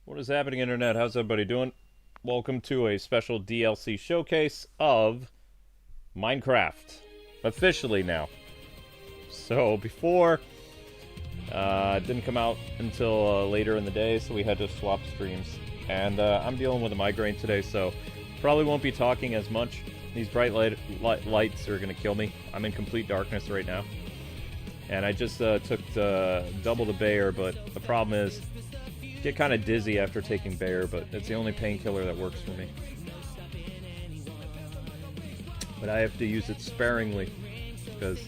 What is happening, Internet? How's everybody doing? Welcome to a special DLC showcase of Minecraft. Officially now. So, before, it didn't come out until later in the day, so we had to swap streams. And I'm dealing with a migraine today, so probably won't be talking as much. These bright lights are going to kill me. I'm in complete darkness right now. And I just took double the Bayer, but the problem is, get kind of dizzy after taking Bayer, but it's the only painkiller that works for me. But I have to use it sparingly, because,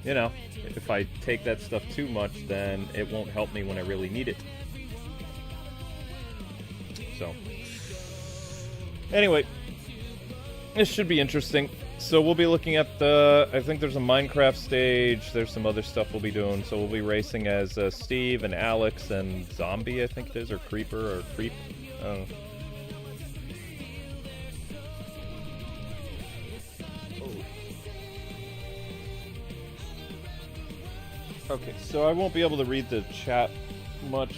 you know, if I take that stuff too much, then it won't help me when I really need it. So, anyway, this should be interesting. So we'll be looking at I think there's a Minecraft stage, there's some other stuff we'll be doing, so we'll be racing as Steve and Alex and Zombie, I think it is, or Creeper, or Creep, I don't know. Okay, so I won't be able to read the chat much.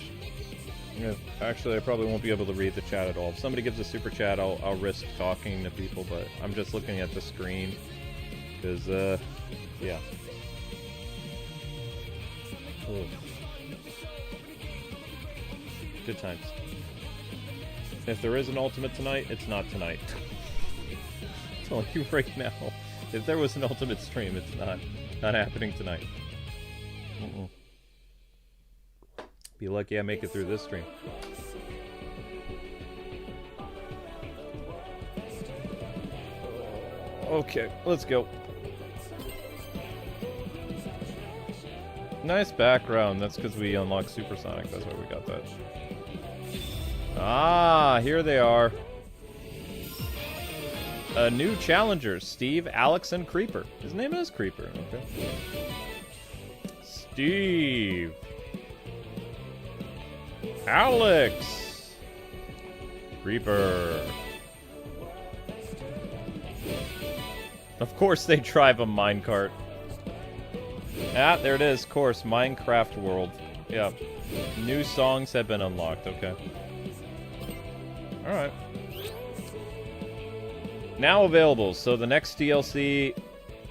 Yeah, actually, I probably won't be able to read the chat at all. If somebody gives a super chat, I'll risk talking to people, but I'm just looking at the screen. Because, yeah. Ugh. Good times. If there is an ultimate tonight, it's not tonight. I'm telling you right now. If there was an ultimate stream, it's not happening tonight. Be lucky I make it through this stream. Okay, let's go. Nice background. That's because we unlocked Supersonic. That's why we got that. Ah, here they are. New challengers, Steve, Alex, and Creeper. His name is Creeper. Okay. Steve. Alex! Creeper. Of course they drive a minecart. Ah, there it is, of course, Minecraft World. Yeah. New songs have been unlocked, okay. Alright. Now available, so the next DLC,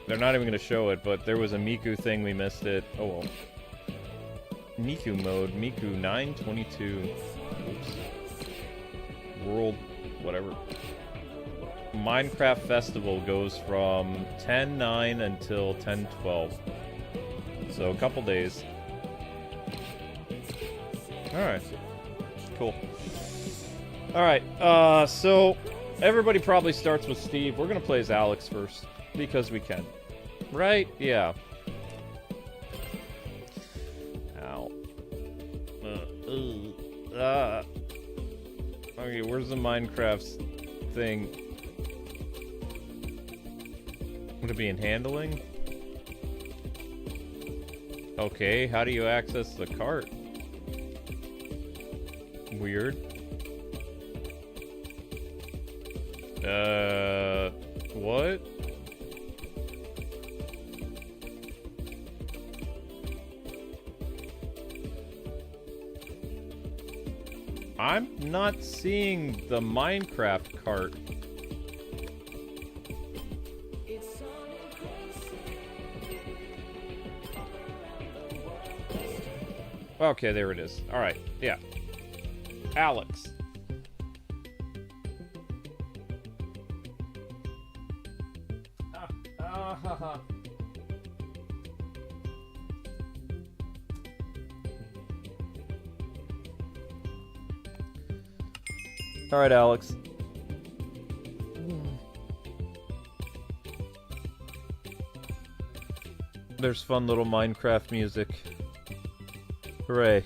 they're not even going to show it, but there was a Miku thing, we missed it. Oh well. Miku mode, Miku 922. Oops. World, whatever. Minecraft Festival goes from 10/9 until 10/12. So a couple days. Alright. Cool. Alright, so everybody probably starts with Steve. We're gonna play as Alex first, because we can. Right? Yeah. Okay, where's the Minecraft thing? Would it be in handling? Okay, how do you access the cart? Weird. What? I'm not seeing the Minecraft cart. Okay, there it is. Alright, yeah. Alex. Alright, Alex. There's fun little Minecraft music. Hooray.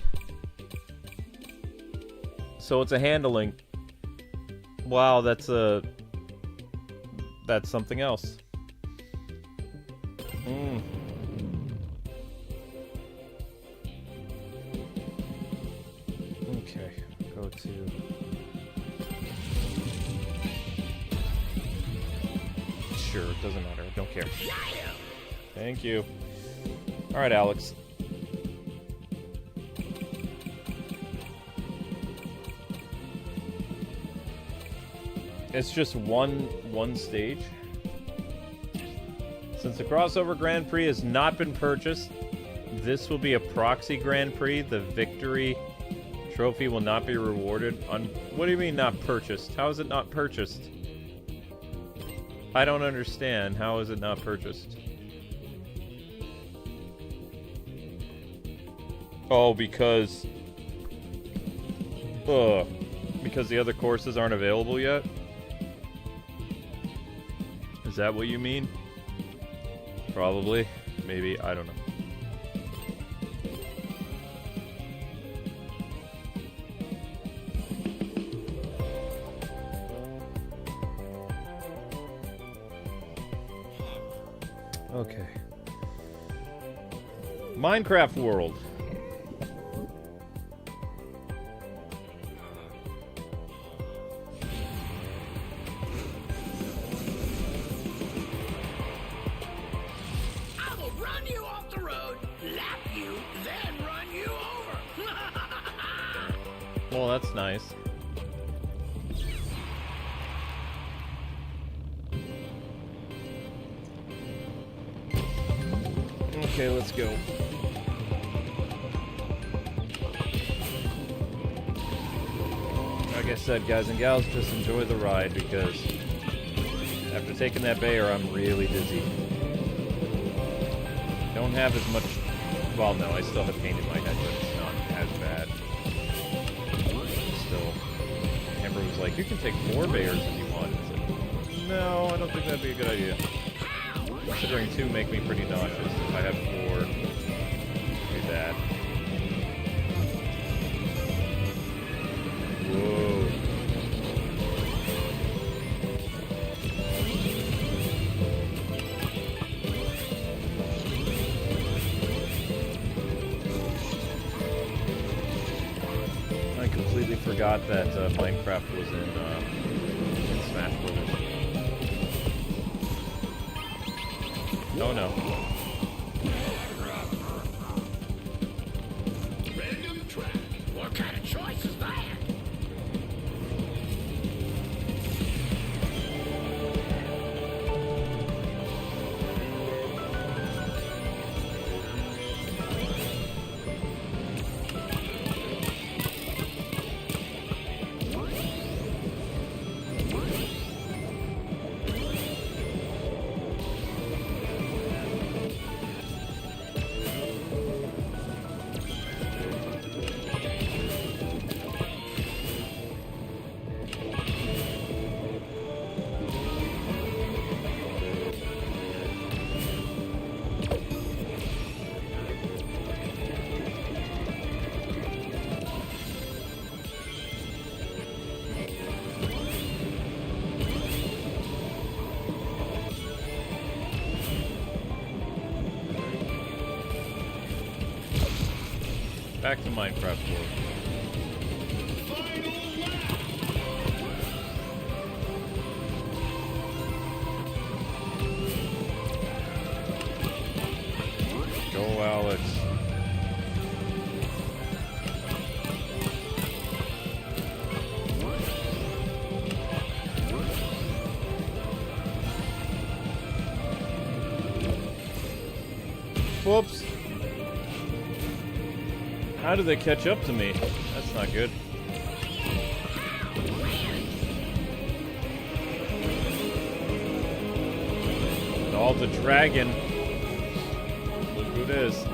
So it's a handling. Wow, that's something else. Okay, go to... Sure, it doesn't matter. I don't care. Thank you. Alright, Alex. It's just one stage. Since the crossover Grand Prix has not been purchased, this will be a proxy Grand Prix. The victory trophy will not be rewarded on... What do you mean not purchased? How is it not purchased? I don't understand. How is it not purchased? Oh, because... because the other courses aren't available yet? Is that what you mean? Probably. Maybe. I don't know. Okay. Minecraft World. I will run you off the road, lap you, then run you over. Well, that's nice. Okay, let's go. Like I said, guys and gals, just enjoy the ride because after taking that Bayer, I'm really dizzy. Don't have as much... Well, no, I still have pain in my head, but it's not as bad. Still, Amber was like, you can take 4 Bayers if you want. I said, no, I don't think that'd be a good idea. Considering 2 make me pretty nauseous. If I have 4, it'd be bad. Whoa. I completely forgot that Minecraft was in Smash Bros. Oh no. Random track. What kind of choice is that? Back to Minecraft World. Go, Alex. Whoops. How did they catch up to me? That's not good. Oh, the dragon. Look who it is.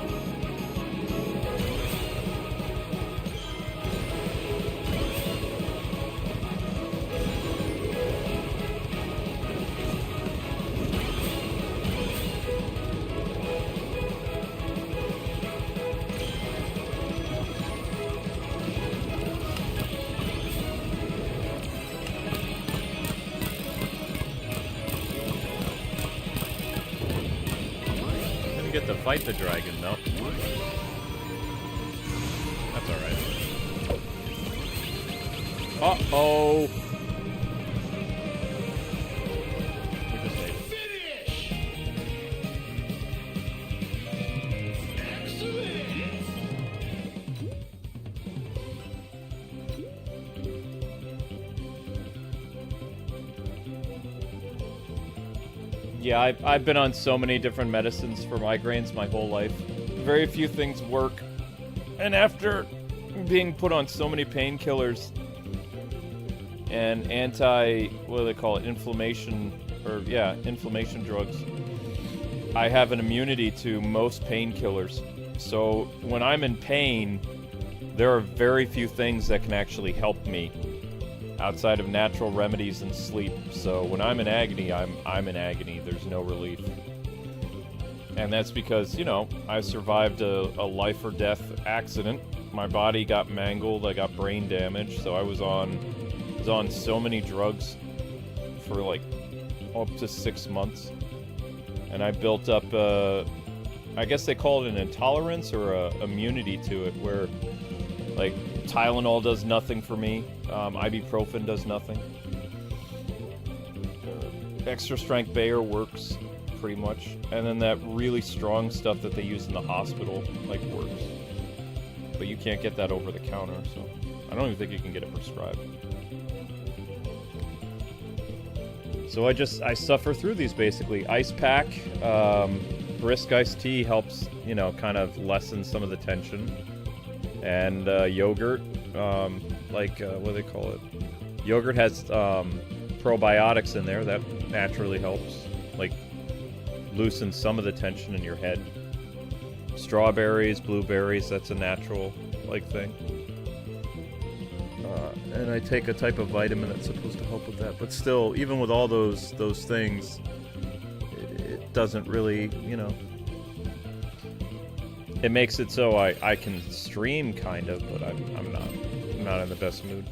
Get to fight the dragon, though. That's alright. Uh-oh! We just made it. Finish! Excellent! Yeah, I've been on so many different medicines for migraines my whole life. Very few things work. And after being put on so many painkillers and what do they call it, inflammation drugs, I have an immunity to most painkillers. So when I'm in pain, there are very few things that can actually help me outside of natural remedies and sleep. So when I'm in agony, I'm in agony. There's no relief. And that's because, you know, I survived a life or death accident. My body got mangled, I got brain damage, so I was on so many drugs for like up to 6 months. And I built up I guess they call it an intolerance or a immunity to it, where like Tylenol does nothing for me, ibuprofen does nothing. Extra strength Bayer works pretty much, and then that really strong stuff that they use in the hospital like works, but you can't get that over the counter, so I don't even think you can get it prescribed. So I suffer through these basically. Ice pack, brisk iced tea helps, you know, kind of lessen some of the tension, and yogurt, what do they call it? Yogurt has probiotics in there that naturally helps, like, loosen some of the tension in your head. Strawberries, blueberries, that's a natural, like, thing. And I take a type of vitamin that's supposed to help with that. But still, even with all those things, it doesn't really, you know... It makes it so I can stream, kind of, but I'm not in the best mood.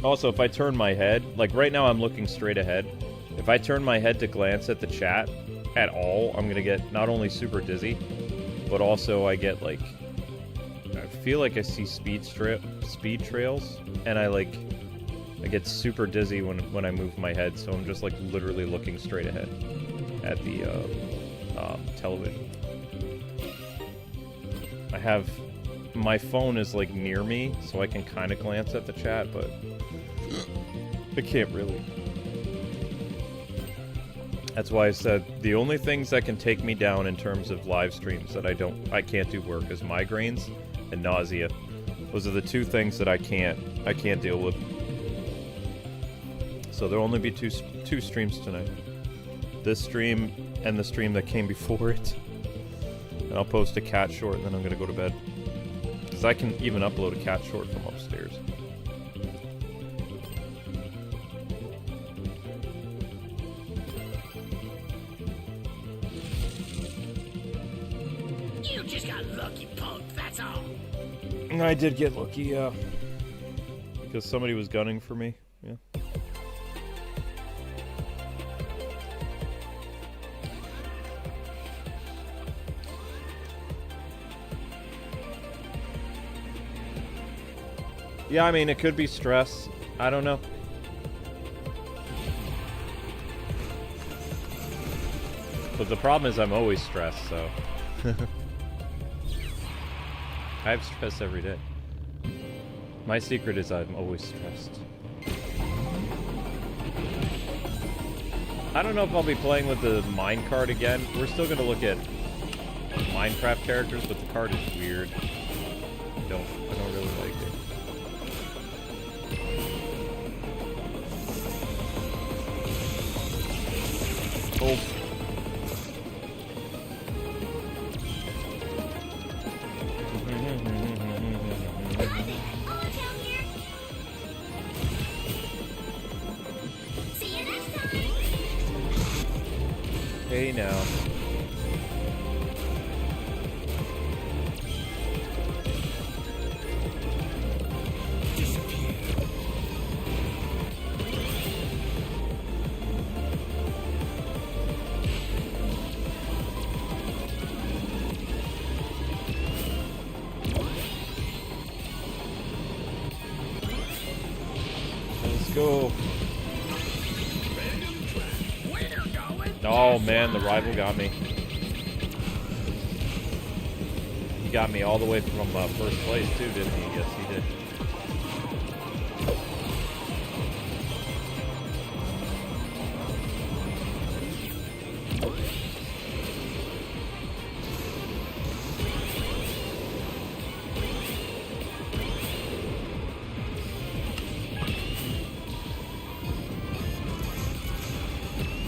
Also, if I turn my head, like right now I'm looking straight ahead. If I turn my head to glance at the chat at all, I'm gonna get not only super dizzy, but also I get like, I feel like I see speed trails, and I get super dizzy when I move my head. So I'm just like literally looking straight ahead at the television. My phone is like near me, so I can kind of glance at the chat, but I can't really. That's why I said the only things that can take me down in terms of live streams that I can't do work is migraines and nausea. Those are the two things that I can't deal with. So there'll only be two streams tonight. This stream and the stream that came before it. And I'll post a cat short, and then I'm gonna go to bed. Because I can even upload a cat short from upstairs. You just got lucky, punk, that's all. I did get lucky, yeah. Because somebody was gunning for me, yeah. Yeah, I mean, it could be stress. I don't know. But the problem is I'm always stressed, so... I have stress every day. My secret is I'm always stressed. I don't know if I'll be playing with the mine card again. We're still gonna look at Minecraft characters, but the card is weird. I don't really like it. Oh. Hey now. Let's go. Oh man, the rival got me. He got me all the way from first place too, didn't he? Yes, he did.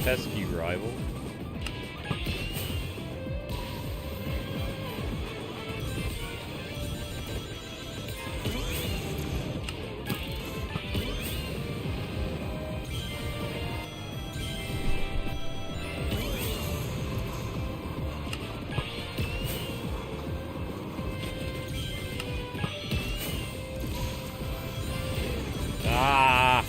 pesky rival. Ah!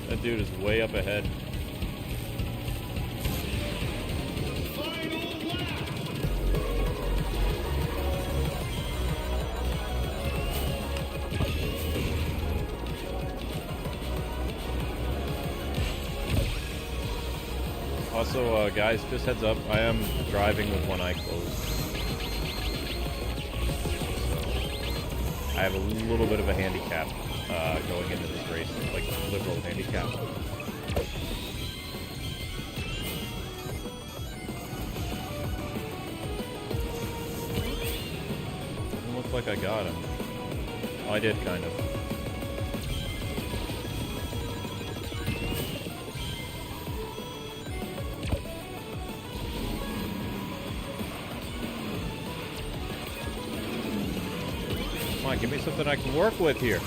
That dude is way up ahead. Also, guys, just heads up, I am driving with one eye closed. So, I have a little bit of a handicap going into this race, like liberal handicap. Doesn't look like I got him. Oh, I did, kind of. Come on, give me something I can work with here.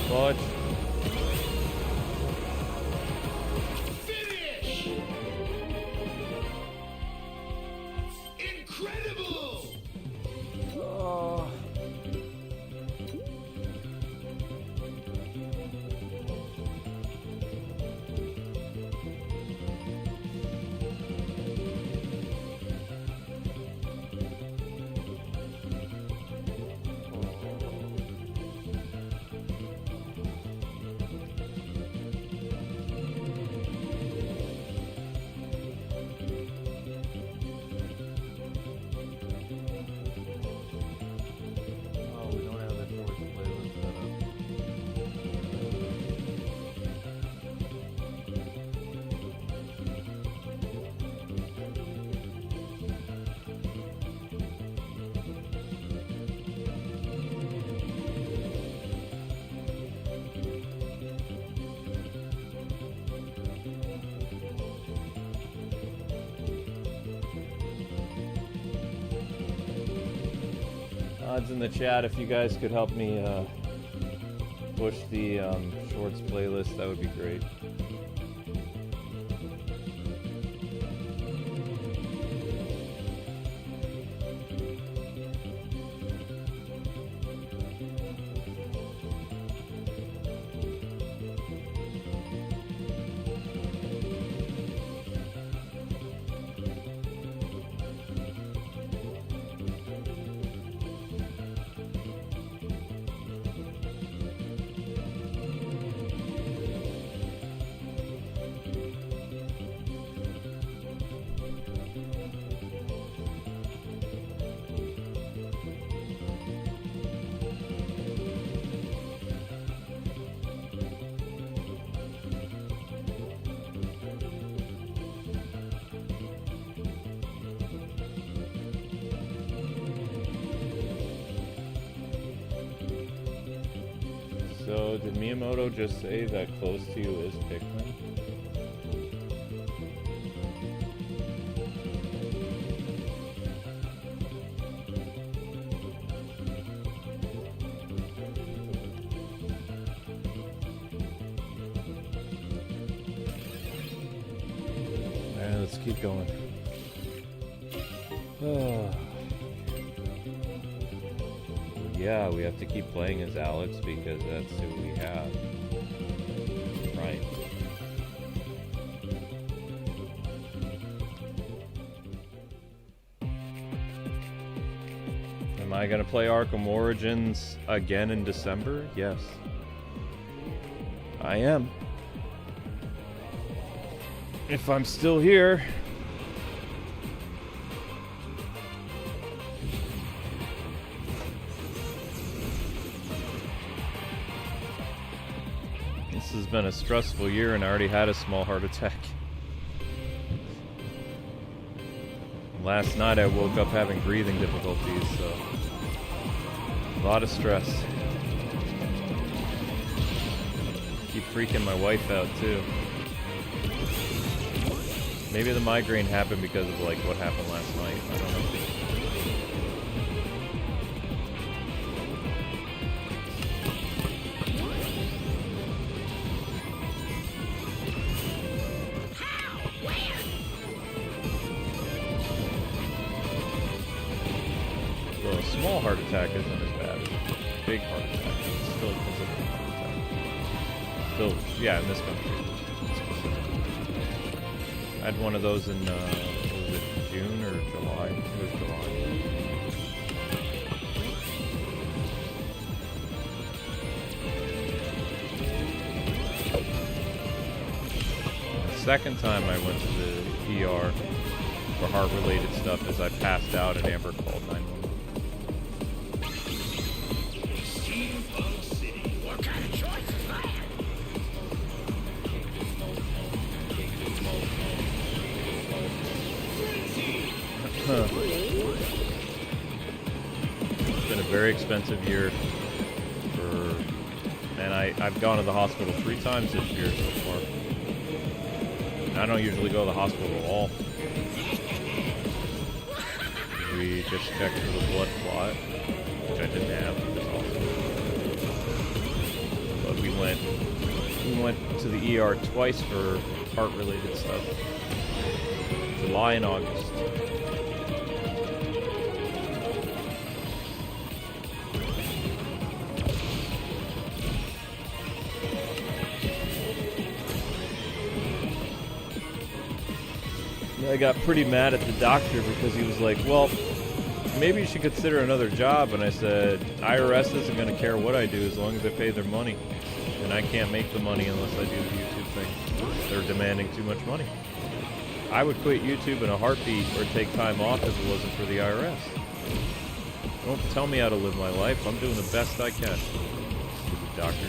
Fudge. Finish! Incredible! Oh. Odds in the chat, if you guys could help me push the shorts playlist, that would be great. So, did Miyamoto just say that close to you is Pikmin? Alright, let's keep going. Yeah, we have to keep playing as Alex because that's who we have. Right. Am I gonna play Arkham Origins again in December? Yes. I am. If I'm still here. This has been a stressful year, and I already had a small heart attack. Last night I woke up having breathing difficulties, so a lot of stress. Keep freaking my wife out too. Maybe the migraine happened because of like what happened last night. I don't know. Well, a small heart attack isn't as bad as a big heart attack. It's still considered a heart attack. Still, yeah, in this country. I had one of those in, was it June or July? It was July. The second time I went to the ER for heart-related stuff is I passed out and Amber called 911. What kind of choice is that? It's been a very expensive year for, and I've gone to the hospital 3 times this year so far. I don't usually go to the hospital at all. We just checked for the blood clot, which I didn't have, which is awesome. But we went to the ER twice for heart-related stuff. July and August. I got pretty mad at the doctor because he was like, well, maybe you should consider another job. And I said, IRS isn't going to care what I do as long as I pay their money. And I can't make the money unless I do the YouTube thing. They're demanding too much money. I would quit YouTube in a heartbeat or take time off if it wasn't for the IRS. Don't tell me how to live my life. I'm doing the best I can. Stupid doctor.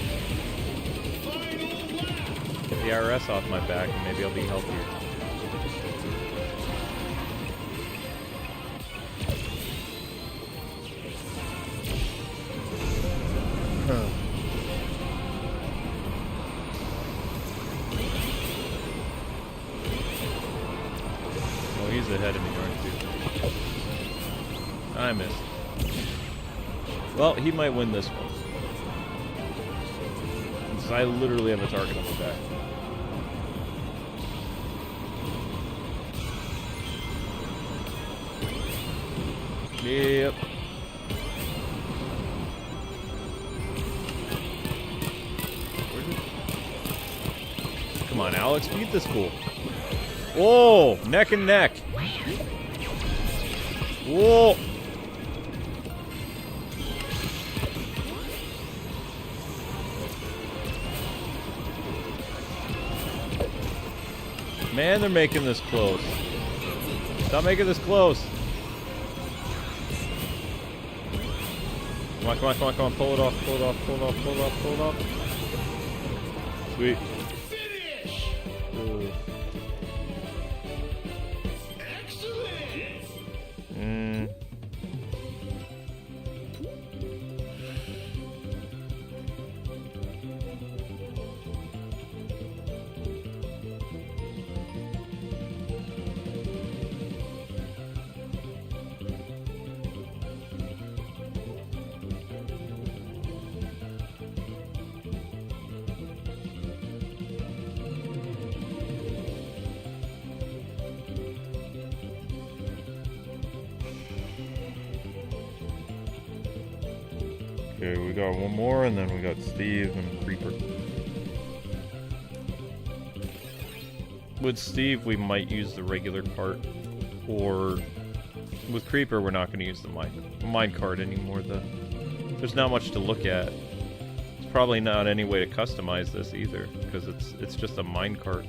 Get the IRS off my back and maybe I'll be healthier. Oh, he's ahead of me, aren't you? I missed. Well, he might win this one. Since I literally have a target on my back. Yep. Come on, Alex, beat this fool. Whoa, neck and neck. Whoa. Man, they're making this close. Stop making this close. Come on, come on, come on, come on. Pull it off, pull it off, pull it off, pull it off, pull it off. Sweet. Ooh. Excellent. Okay, we got one more, and then we got Steve and Creeper. With Steve, we might use the regular cart, or with Creeper, we're not going to use the mine cart anymore. There's not much to look at. There's probably not any way to customize this either, because it's just a mine cart.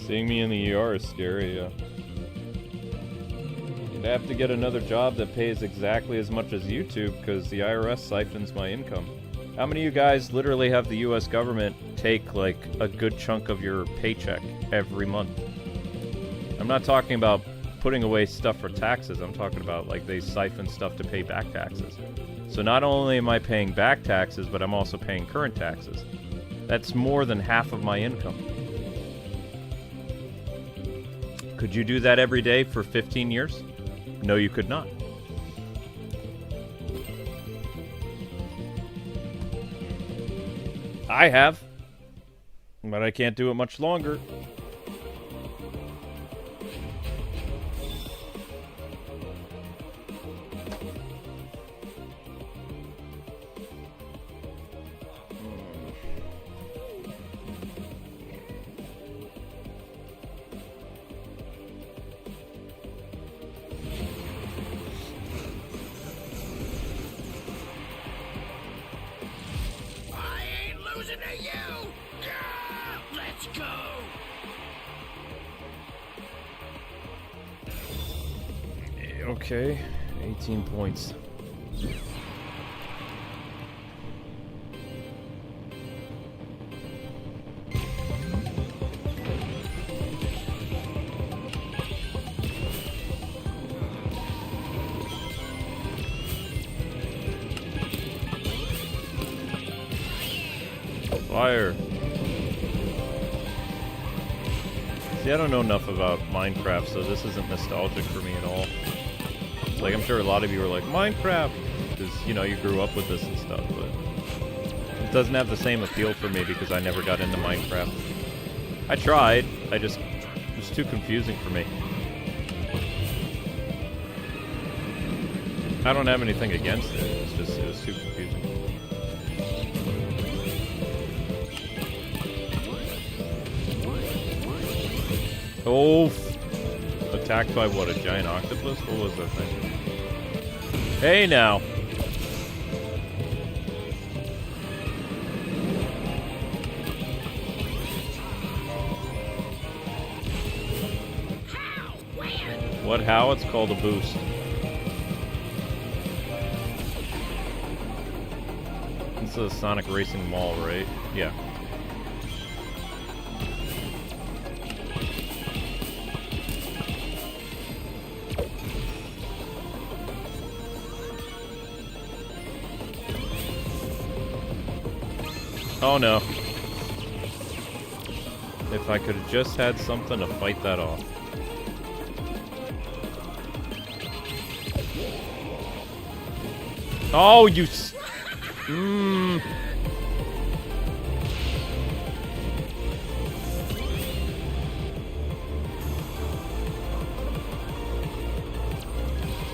Seeing me in the ER is scary, yeah. I have to get another job that pays exactly as much as YouTube because the IRS siphons my income. How many of you guys literally have the US government take like a good chunk of your paycheck every month? I'm not talking about putting away stuff for taxes. I'm talking about like they siphon stuff to pay back taxes. So not only am I paying back taxes, but I'm also paying current taxes. That's more than half of my income. Could you do that every day for 15 years? No, you could not. I have, but I can't do it much longer. Losing to you! Yeah! Let's go! Okay, 18 points. Fire. See, I don't know enough about Minecraft, so this isn't nostalgic for me at all. Like, I'm sure a lot of you are like, Minecraft! Because, you know, you grew up with this and stuff, but it doesn't have the same appeal for me because I never got into Minecraft. I tried, it was too confusing for me. I don't have anything against it, it was too confusing. Oh, attacked by what, a giant octopus? What was that thing? Hey now! What, how? It's called a boost. This is a Sonic Racing Mall, right? Yeah. Oh no. If I could have just had something to fight that off. Oh, you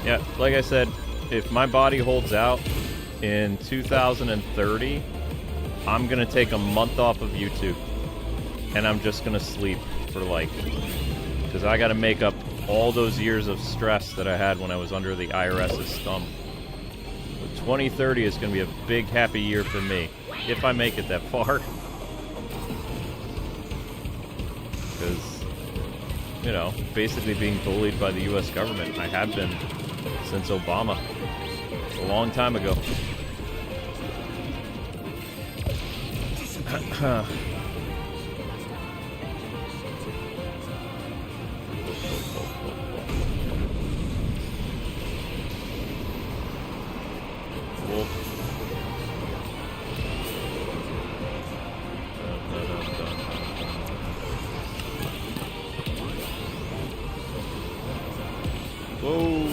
Yeah, like I said, if my body holds out in 2030, I'm gonna take a month off of YouTube, and I'm just gonna sleep for like, because I gotta make up all those years of stress that I had when I was under the IRS's thumb. 2030 is gonna be a big happy year for me, if I make it that far. Because, you know, basically being bullied by the US government. I have been since Obama, a long time ago. Whoa.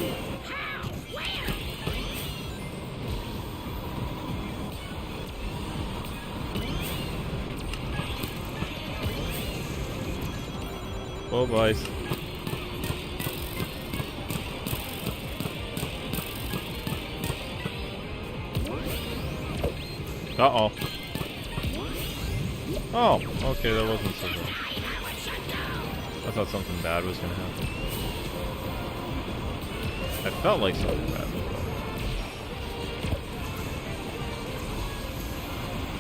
Whoa, boys. Uh-oh. Oh, okay, that wasn't so bad. I thought something bad was gonna happen. I felt like something bad was going.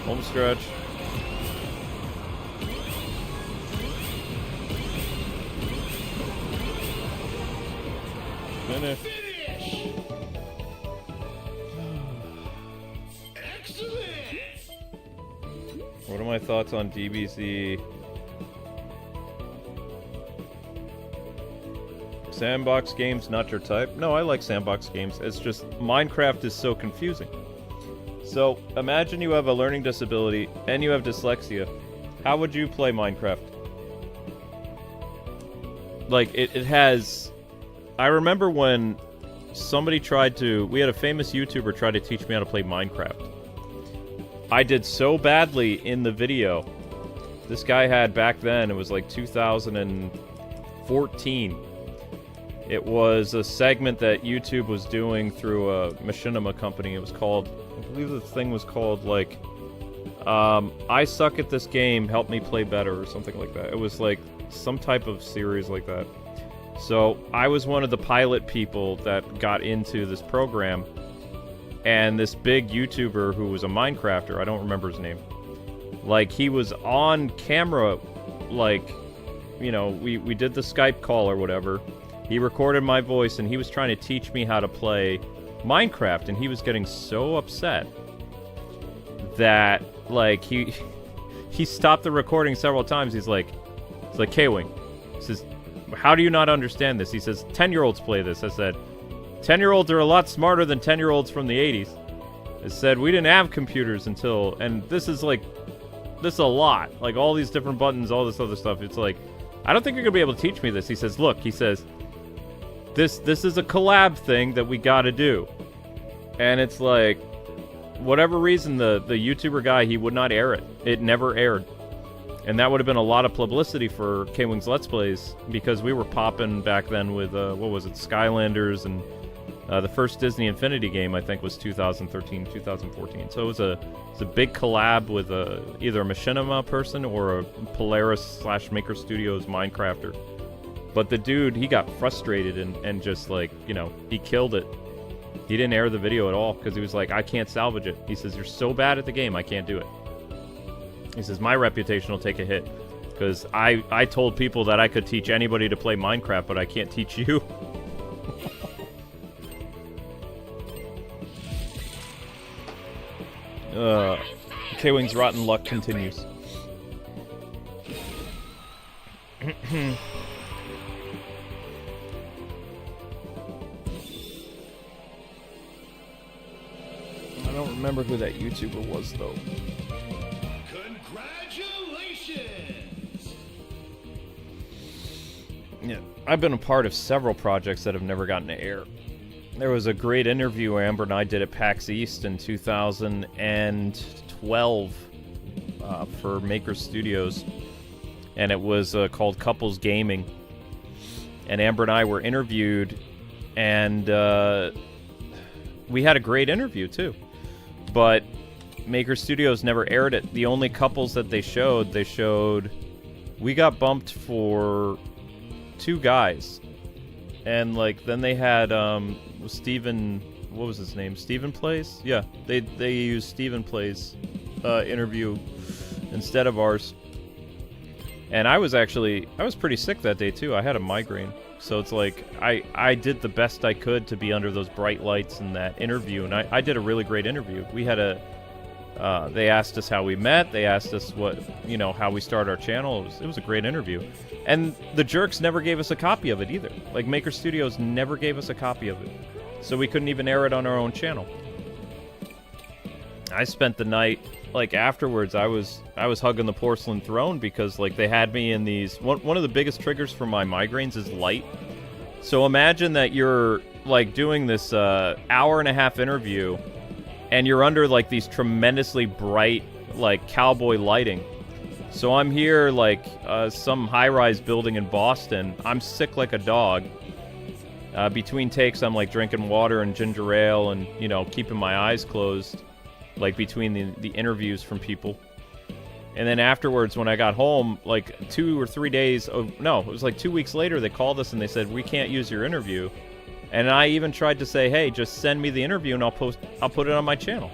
Home stretch. Finish. Finish. Excellent. What are my thoughts on DBZ? Sandbox games, not your type? No, I like sandbox games. It's just Minecraft is so confusing. So, imagine you have a learning disability and you have dyslexia. How would you play Minecraft? Like, it has... I remember when somebody tried to... We had a famous YouTuber try to teach me how to play Minecraft. I did so badly in the video. This guy had, back then, it was like 2014. It was a segment that YouTube was doing through a machinima company. It was called... I believe the thing was called, like... I suck at this game, help me play better, or something like that. It was like some type of series like that. So, I was one of the pilot people that got into this program, and this big YouTuber who was a Minecrafter, I don't remember his name, like, he was on camera, like, you know, we did the Skype call or whatever, he recorded my voice, and he was trying to teach me how to play Minecraft, and he was getting so upset that, like, he stopped the recording several times. He's like, Kwing, he says, how do you not understand this? He says, 10-year-olds play this. I said, 10-year-olds are a lot smarter than 10-year-olds from the 80s. I said, we didn't have computers until, and this is a lot. Like, all these different buttons, all this other stuff. It's like, I don't think you're going to be able to teach me this. He says, look, he says, this is a collab thing that we got to do. And it's like, whatever reason, the YouTuber guy, he would not air it. It never aired. And that would have been a lot of publicity for Kwingsletsplays, because we were popping back then with, what was it, Skylanders, and the first Disney Infinity game, I think, was 2013, 2014. So it was a big collab with either a machinima person or a Polaris/Maker Studios Minecrafter. But the dude, he got frustrated and just, like, you know, he killed it. He didn't air the video at all, because he was like, I can't salvage it. He says, you're so bad at the game, I can't do it. He says, my reputation will take a hit, because I told people that I could teach anybody to play Minecraft, but I can't teach you. Kwing's rotten luck continues. I don't remember who that YouTuber was, though. Congratulations! Yeah, I've been a part of several projects that have never gotten to air. There was a great interview Amber and I did at PAX East in 2012 for Maker Studios, and it was called Couples Gaming. And Amber and I were interviewed, and we had a great interview too. But Maker Studios never aired it. The only couples that they showed, we got bumped for 2 guys. And, like, then they had, Steven, what was his name? Steven Plays? Yeah, they used Steven Plays interview instead of ours. And I was pretty sick that day too. I had a migraine. So it's like, I did the best I could to be under those bright lights in that interview, and I did a really great interview. We had they asked us how we met, they asked us how we started our channel. It was a great interview. And the jerks never gave us a copy of it either. Like, Maker Studios never gave us a copy of it. So we couldn't even air it on our own channel. I spent the night, like, afterwards, I was hugging the porcelain throne, because, like, they had me in these... One of the biggest triggers for my migraines is light. So imagine that you're, like, doing this hour-and-a-half interview, and you're under, like, these tremendously bright, like, cowboy lighting. So I'm here, like, some high-rise building in Boston. I'm sick like a dog. Between takes, I'm, like, drinking water and ginger ale and, keeping my eyes closed. Like, between the interviews from people. And then afterwards, when I got home, like, 2 or 3 days... No, it was like 2 weeks later, they called us and they said, we can't use your interview. And I even tried to say, hey, just send me the interview and I'll put it on my channel.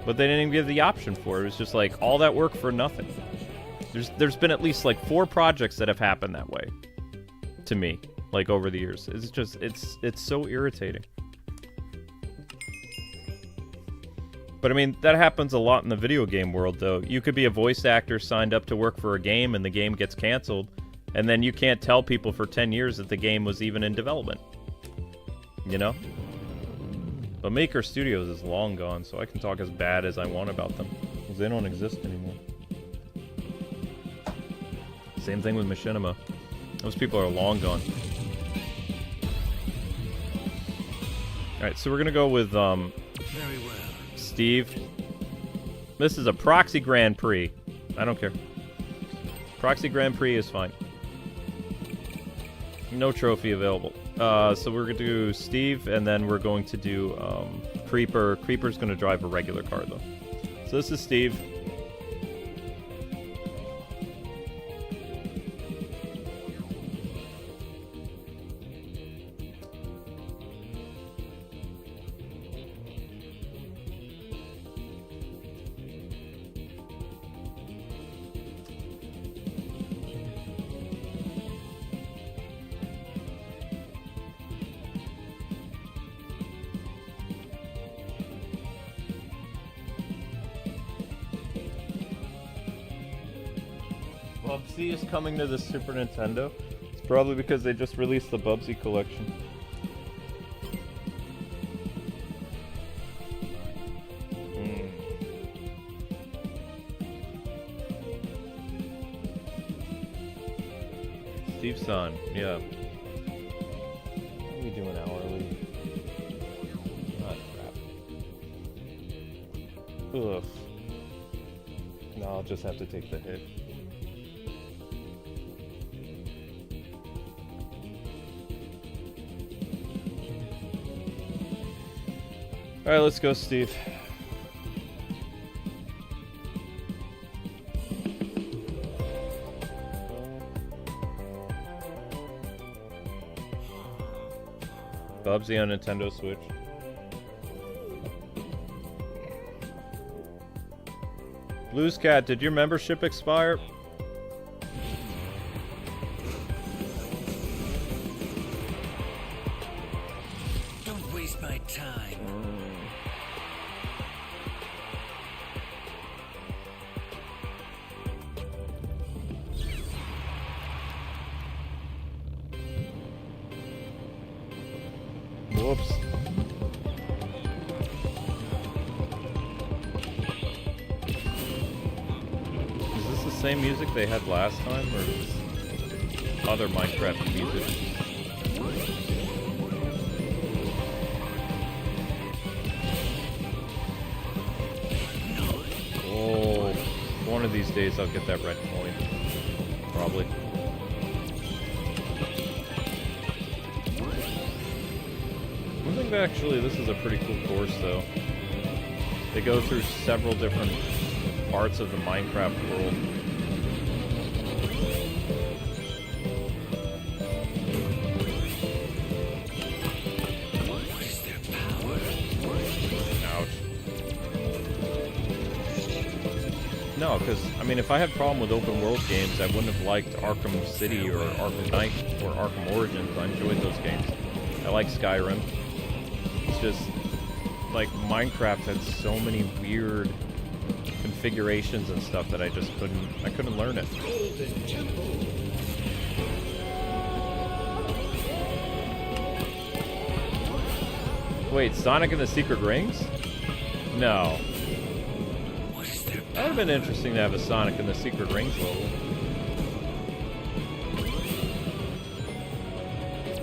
But they didn't even give the option for it. It was just like, all that work for nothing. There's been at least, like, 4 projects that have happened that way. To me. like over the years. It's just it's so irritating. But I mean, that happens a lot in the video game world, though. You could be a voice actor signed up to work for a game, and the game gets canceled, and then you can't tell people for 10 years that the game was even in development. You know? But Maker Studios is long gone, so I can talk as bad as I want about them, because they don't exist anymore. Same thing with Machinima. Those people are long gone. Alright, so we're gonna go with, Very well. Steve. This is a Proxy Grand Prix. I don't care. Proxy Grand Prix is fine. No trophy available. So we're going to do Steve, and then we're going to do Creeper. Creeper's going to drive a regular car, though. So this is Steve. Bubsy is coming to the Super Nintendo. It's probably because they just released the Bubsy collection. Steve's son, yeah. What are we doing hourly? Ah, crap. Ugh. No, I'll just have to take the hit. Alright, let's go, Steve. Bubsy on Nintendo Switch. Blues Cat, did your membership expire? Don't waste my time. Whoops. Is this the same music they had last time, or is this other Minecraft music? Oh, one of these days I'll get that red coin. Probably. I think actually this is a pretty cool course, though. They go through several different parts of the Minecraft world. What is their power? Ouch. No, because, I mean, if I had a problem with open world games, I wouldn't have liked Arkham City or Arkham Knight or Arkham Origins. I enjoyed those games. I like Skyrim. It's just, like, Minecraft had so many weird configurations and stuff that I just couldn't learn it. Wait, Sonic and the Secret Rings? No. That would have been interesting to have a Sonic and the Secret Rings level.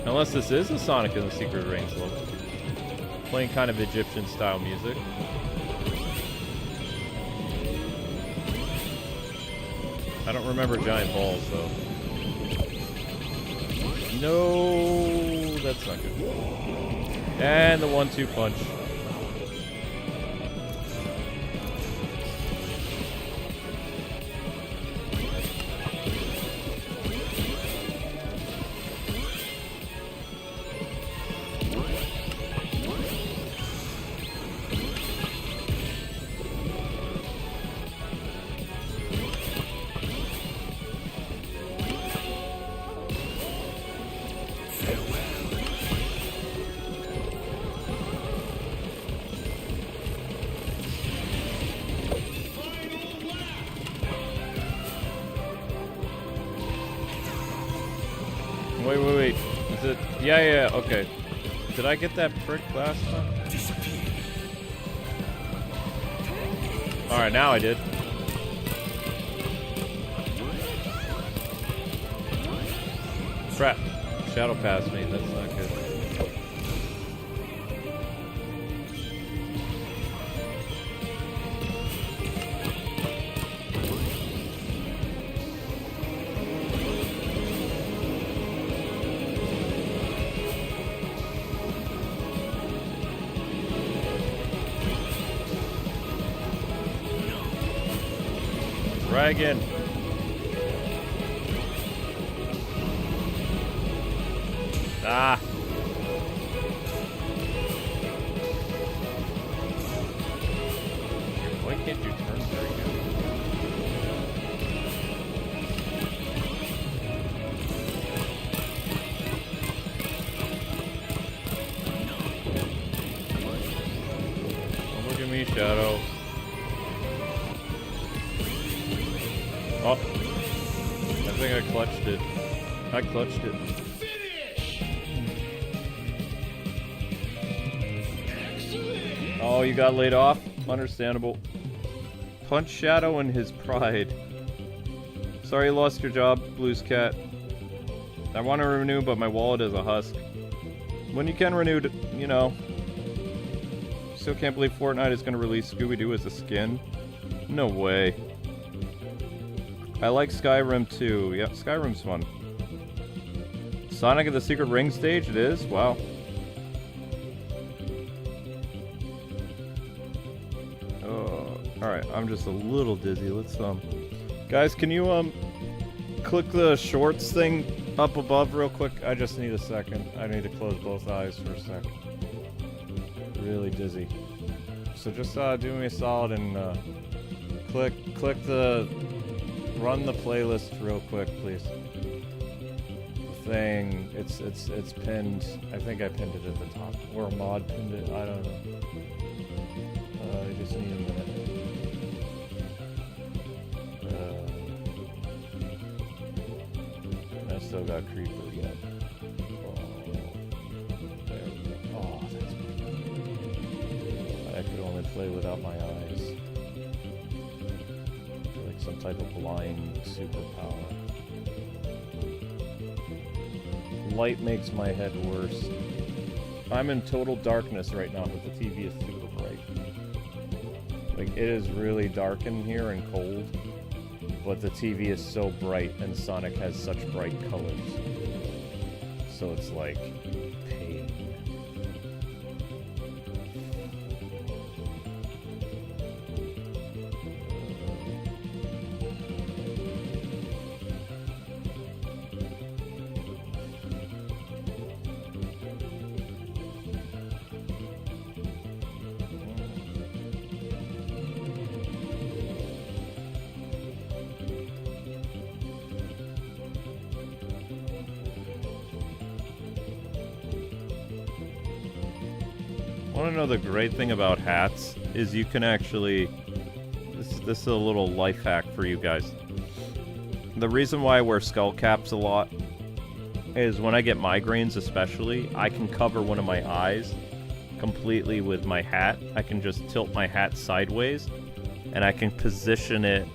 Unless this is a Sonic and the Secret Rings level. Playing kind of Egyptian style music. I don't remember giant balls though. No, that's not good. And the 1-2 punch. Yeah, okay. Did I get that prick last time? Alright, now I did. Crap. Shadow passed me, that's not good. Dragon. Ah. Why can't you turn very good? Don't look at me, Shadow. Oh, I think I clutched it. I clutched it. Oh, you got laid off? Understandable. Punch Shadow in his pride. Sorry you lost your job, Blues Cat. I want to renew, but my wallet is a husk. When you can renew, you know. Still can't believe Fortnite is going to release Scooby-Doo as a skin. No way. I like Skyrim too. Yep, Skyrim's fun. Sonic at the Secret Ring stage? It is? Wow. Oh, alright, I'm just a little dizzy. Let's, Guys, can you, click the shorts thing up above real quick? I just need a second. I need to close both eyes for a second. Really dizzy. So just, do me a solid and, click the... Run the playlist real quick, please. The thing, it's pinned. I think I pinned it at the top. Or a mod pinned it, I don't know. I just need a minute. I still got Creeper yet. Oh, there we go. Oh, that's good. I could only play without my eyes. Some type of blind superpower. Light makes my head worse. I'm in total darkness right now, but the TV is super bright. Like, it is really dark in here and cold, but the TV is so bright and Sonic has such bright colors. So it's like pain. Want to know the great thing about hats is you can actually... This is a little life hack for you guys. The reason why I wear skull caps a lot is when I get migraines especially, I can cover one of my eyes completely with my hat. I can just tilt my hat sideways and I can position it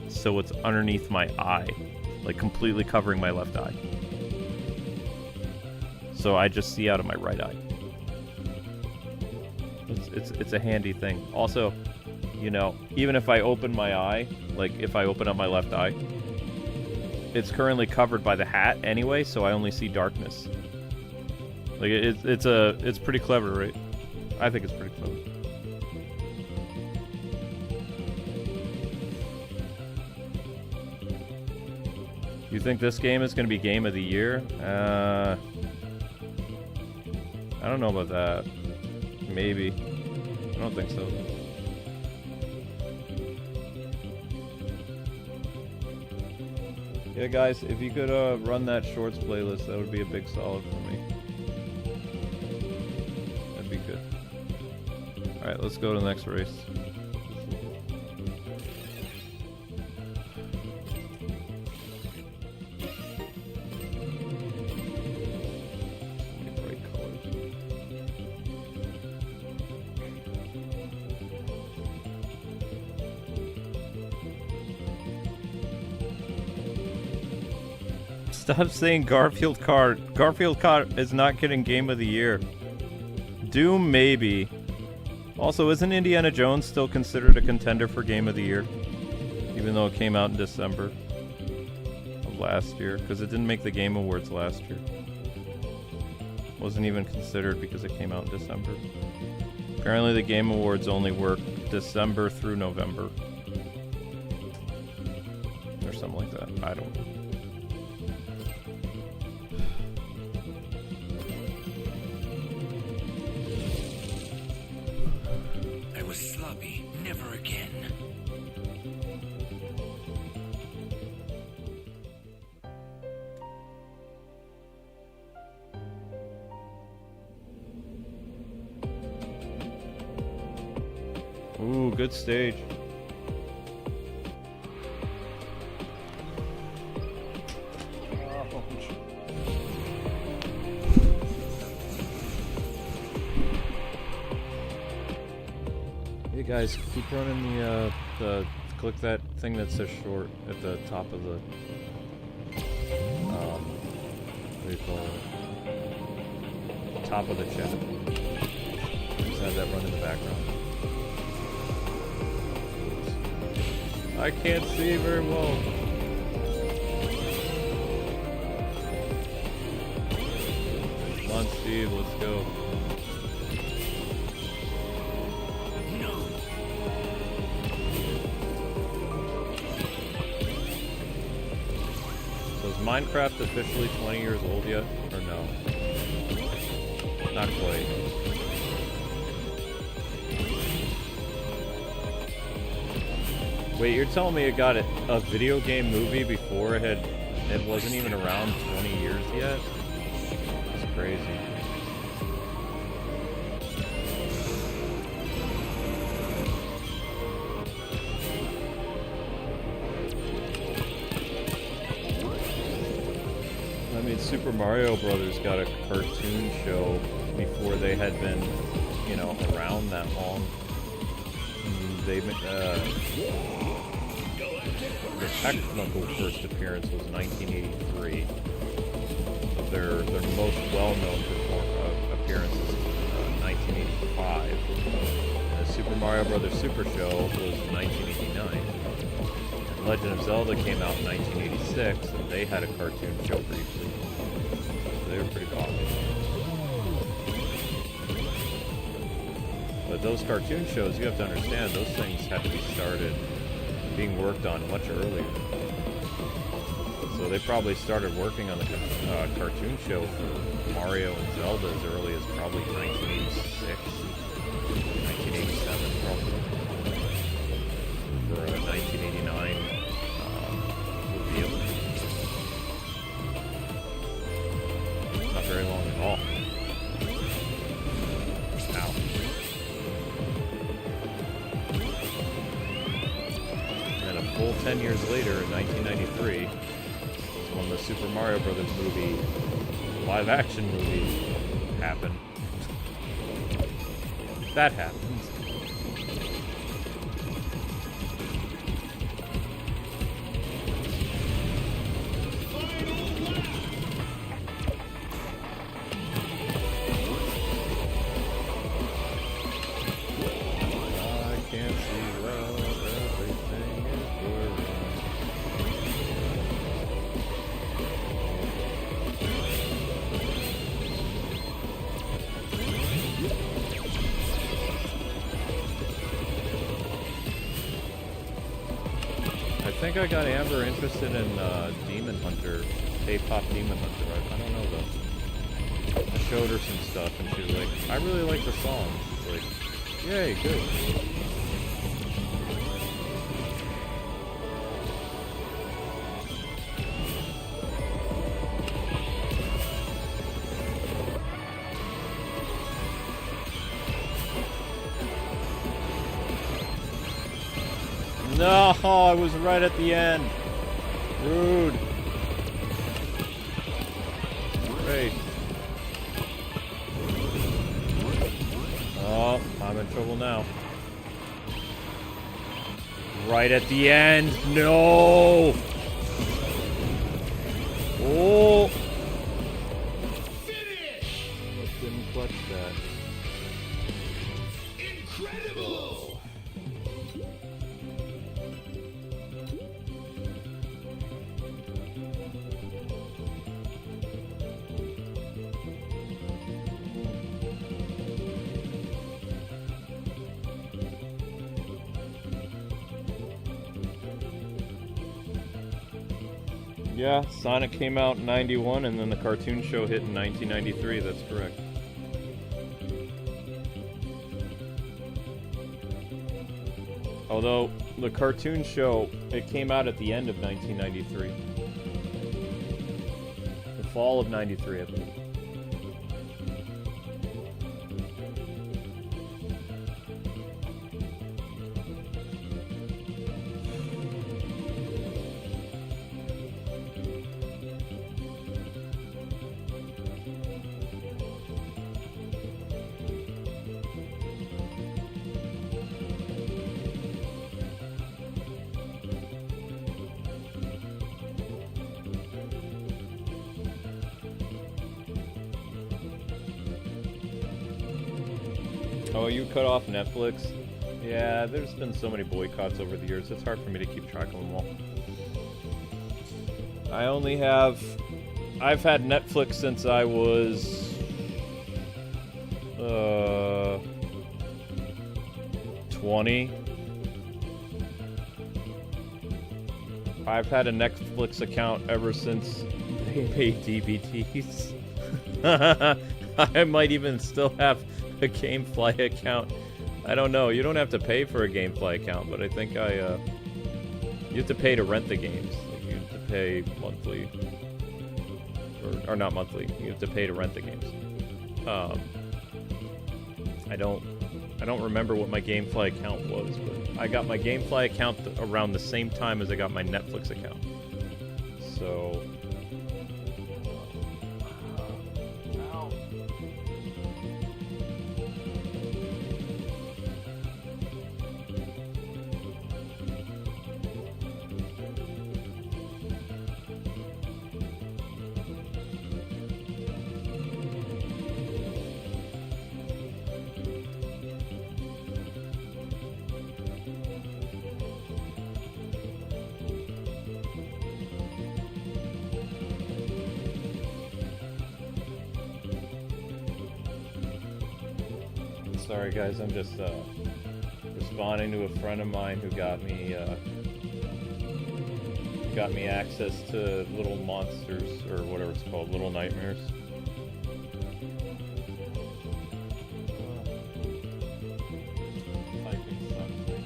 so it's underneath my eye, like completely covering my left eye. So I just see out of my right eye. It's a handy thing. Also, you know, even if I open my eye, like if I open up my left eye, it's currently covered by the hat anyway, so I only see darkness. Like it's pretty clever, right? I think it's pretty clever. You think this game is going to be Game of the Year? I don't know about that. Maybe. I don't think so. Yeah, guys, if you could run that shorts playlist, that would be a big solid for me. That'd be good. Alright, let's go to the next race. Stop saying Garfield Kart. Garfield Kart is not getting Game of the Year. Doom, maybe. Also, isn't Indiana Jones still considered a contender for Game of the Year? Even though it came out in December of last year. Because it didn't make the Game Awards last year. Wasn't even considered because it came out in December. Apparently the Game Awards only work December through November. Or something like that. I don't know. I was sloppy. Never again. Ooh, good stage. Hey guys, keep running the click that thing that says short at the top of the what do you call it? Top of the chat. Just have that run in the background. I can't see very well. Come on, Steve, let's go. So is Minecraft officially 20 years old yet? Or no? Not quite. Wait, you're telling me it got a video game movie before it wasn't even around 20 years yet? That's crazy. I mean, Super Mario Brothers got a cartoon show before they had been, you know, around that long. They their technical first appearance was 1983. Their most well-known appearance is 1985. The Super Mario Brothers Super Show was 1989. And Legend of Zelda came out in 1986, and they had a cartoon show briefly. So they were pretty popular. But those cartoon shows, you have to understand, those things had to be started being worked on much earlier. So they probably started working on the cartoon show for Mario and Zelda as early as probably 1986, 1987 probably, for a 1989 reveal. Not very long at all. Ow. And a full 10 years later, in 1993, when the Super Mario Brothers movie, live-action movie, happened. That happened. I can't see well, everything is blurry. I think I got Amber interested in Demon Hunter, K-pop Demon Hunter. I don't know though. I showed her some stuff and she was like, I really like the song. It's like, yay, good. No, I was right at the end. Rude. Great. Oh, I'm in trouble now. Right at the end. No. Oh! Finish! Almost didn't clutch that. Incredible! Yeah, Sonic came out in 91 and then the cartoon show hit in 1993, that's correct. Although, the cartoon show, it came out at the end of 1993. The fall of 93, I believe. Oh, you cut off Netflix? Yeah, there's been so many boycotts over the years, it's hard for me to keep track of them all. I've had Netflix since I was... 20. I've had a Netflix account ever since they made DVDs. I might even still have a GameFly account. I don't know. You don't have to pay for a GameFly account, but I think you have to pay to rent the games. Like you have to pay monthly, or not monthly. You have to pay to rent the games. I don't remember what my GameFly account was, but I got my GameFly account around the same time as I got my Netflix account. So. Sorry guys, I'm just responding to a friend of mine who got me access to Little Monsters, or whatever it's called, Little Nightmares. Typing sucks right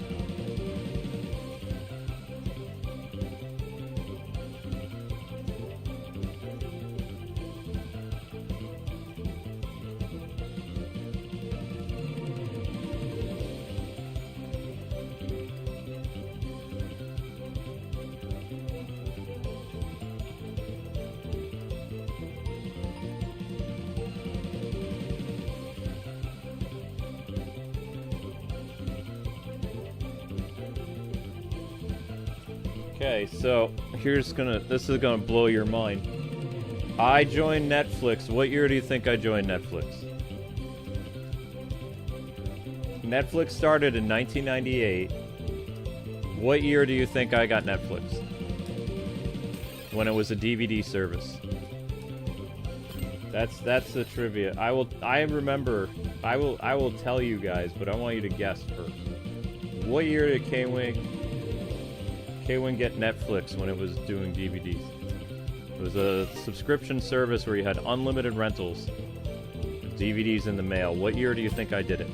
Okay, so this is gonna blow your mind. I joined Netflix. What year do you think I joined Netflix? Netflix started in 1998. What year do you think I got Netflix? When it was a DVD service. That's the trivia. I will tell you guys, but I want you to guess first. What year did Kwing get Netflix when it was doing DVDs? It was a subscription service where you had unlimited rentals, DVDs in the mail. What year do you think I did it?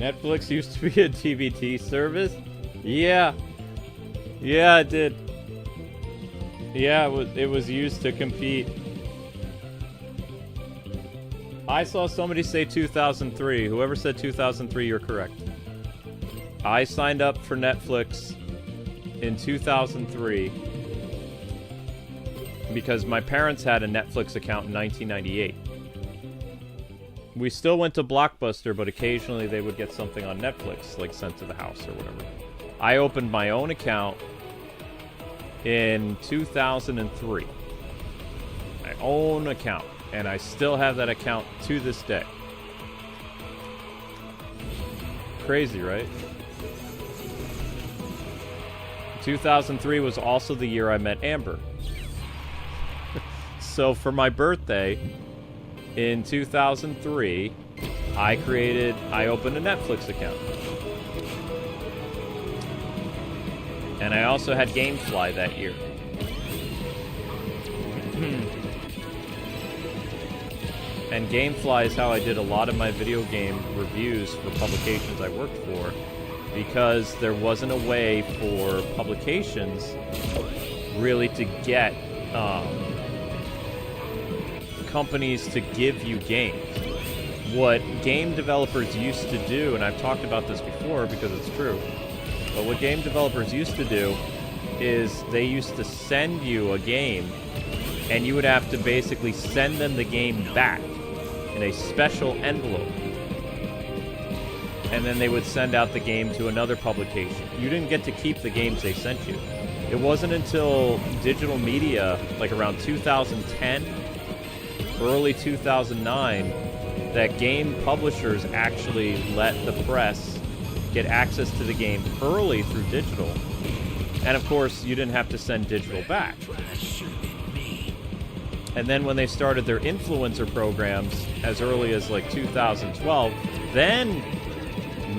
Netflix used to be a DVD service? Yeah. Yeah, it did. Yeah, it was used to compete. I saw somebody say 2003. Whoever said 2003, you're correct. I signed up for Netflix in 2003 because my parents had a Netflix account in 1998. We still went to Blockbuster, but occasionally they would get something on Netflix, like sent to the house or whatever. I opened my own account in 2003. My own account. And I still have that account to this day. Crazy, right? 2003 was also the year I met Amber. So for my birthday in 2003, I opened a Netflix account. And I also had Gamefly that year. And Gamefly is how I did a lot of my video game reviews for publications I worked for, because there wasn't a way for publications really to get companies to give you games. What game developers used to do, and I've talked about this before because it's true, but what game developers used to do is they used to send you a game, and you would have to basically send them the game back in a special envelope. And then they would send out the game to another publication. You didn't get to keep the games they sent you. It wasn't until digital media, like around 2010, early 2009, that game publishers actually let the press get access to the game early through digital. And of course, you didn't have to send digital back. And then when they started their influencer programs as early as like 2012, then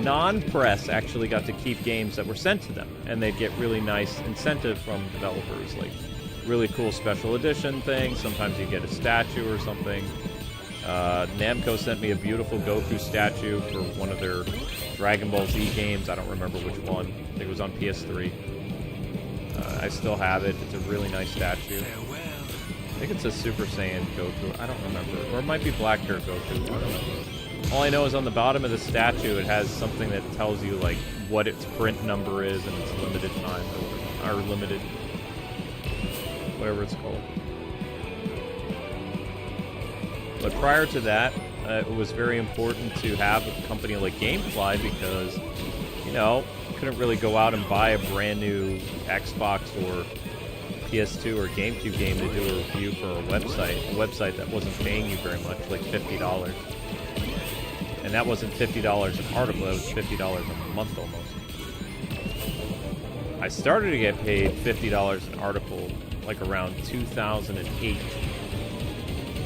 non-press actually got to keep games that were sent to them. And they'd get really nice incentive from developers, like really cool special edition things. Sometimes you get a statue or something. Namco sent me a beautiful Goku statue for one of their Dragon Ball Z games. I don't remember which one. I think it was on PS3. I still have it. It's a really nice statue. I think it's a Super Saiyan Goku. I don't remember. Or it might be Black Hair Goku. I don't know. All I know is on the bottom of the statue, it has something that tells you, like, what its print number is and its limited time, or limited... whatever it's called. But prior to that, it was very important to have a company like Gamefly because, you know, you couldn't really go out and buy a brand new Xbox or PS2 or GameCube game to do a review for a website that wasn't paying you very much, like $50. And that wasn't $50 an article, that was $50 a month almost. I started to get paid $50 an article like around 2008.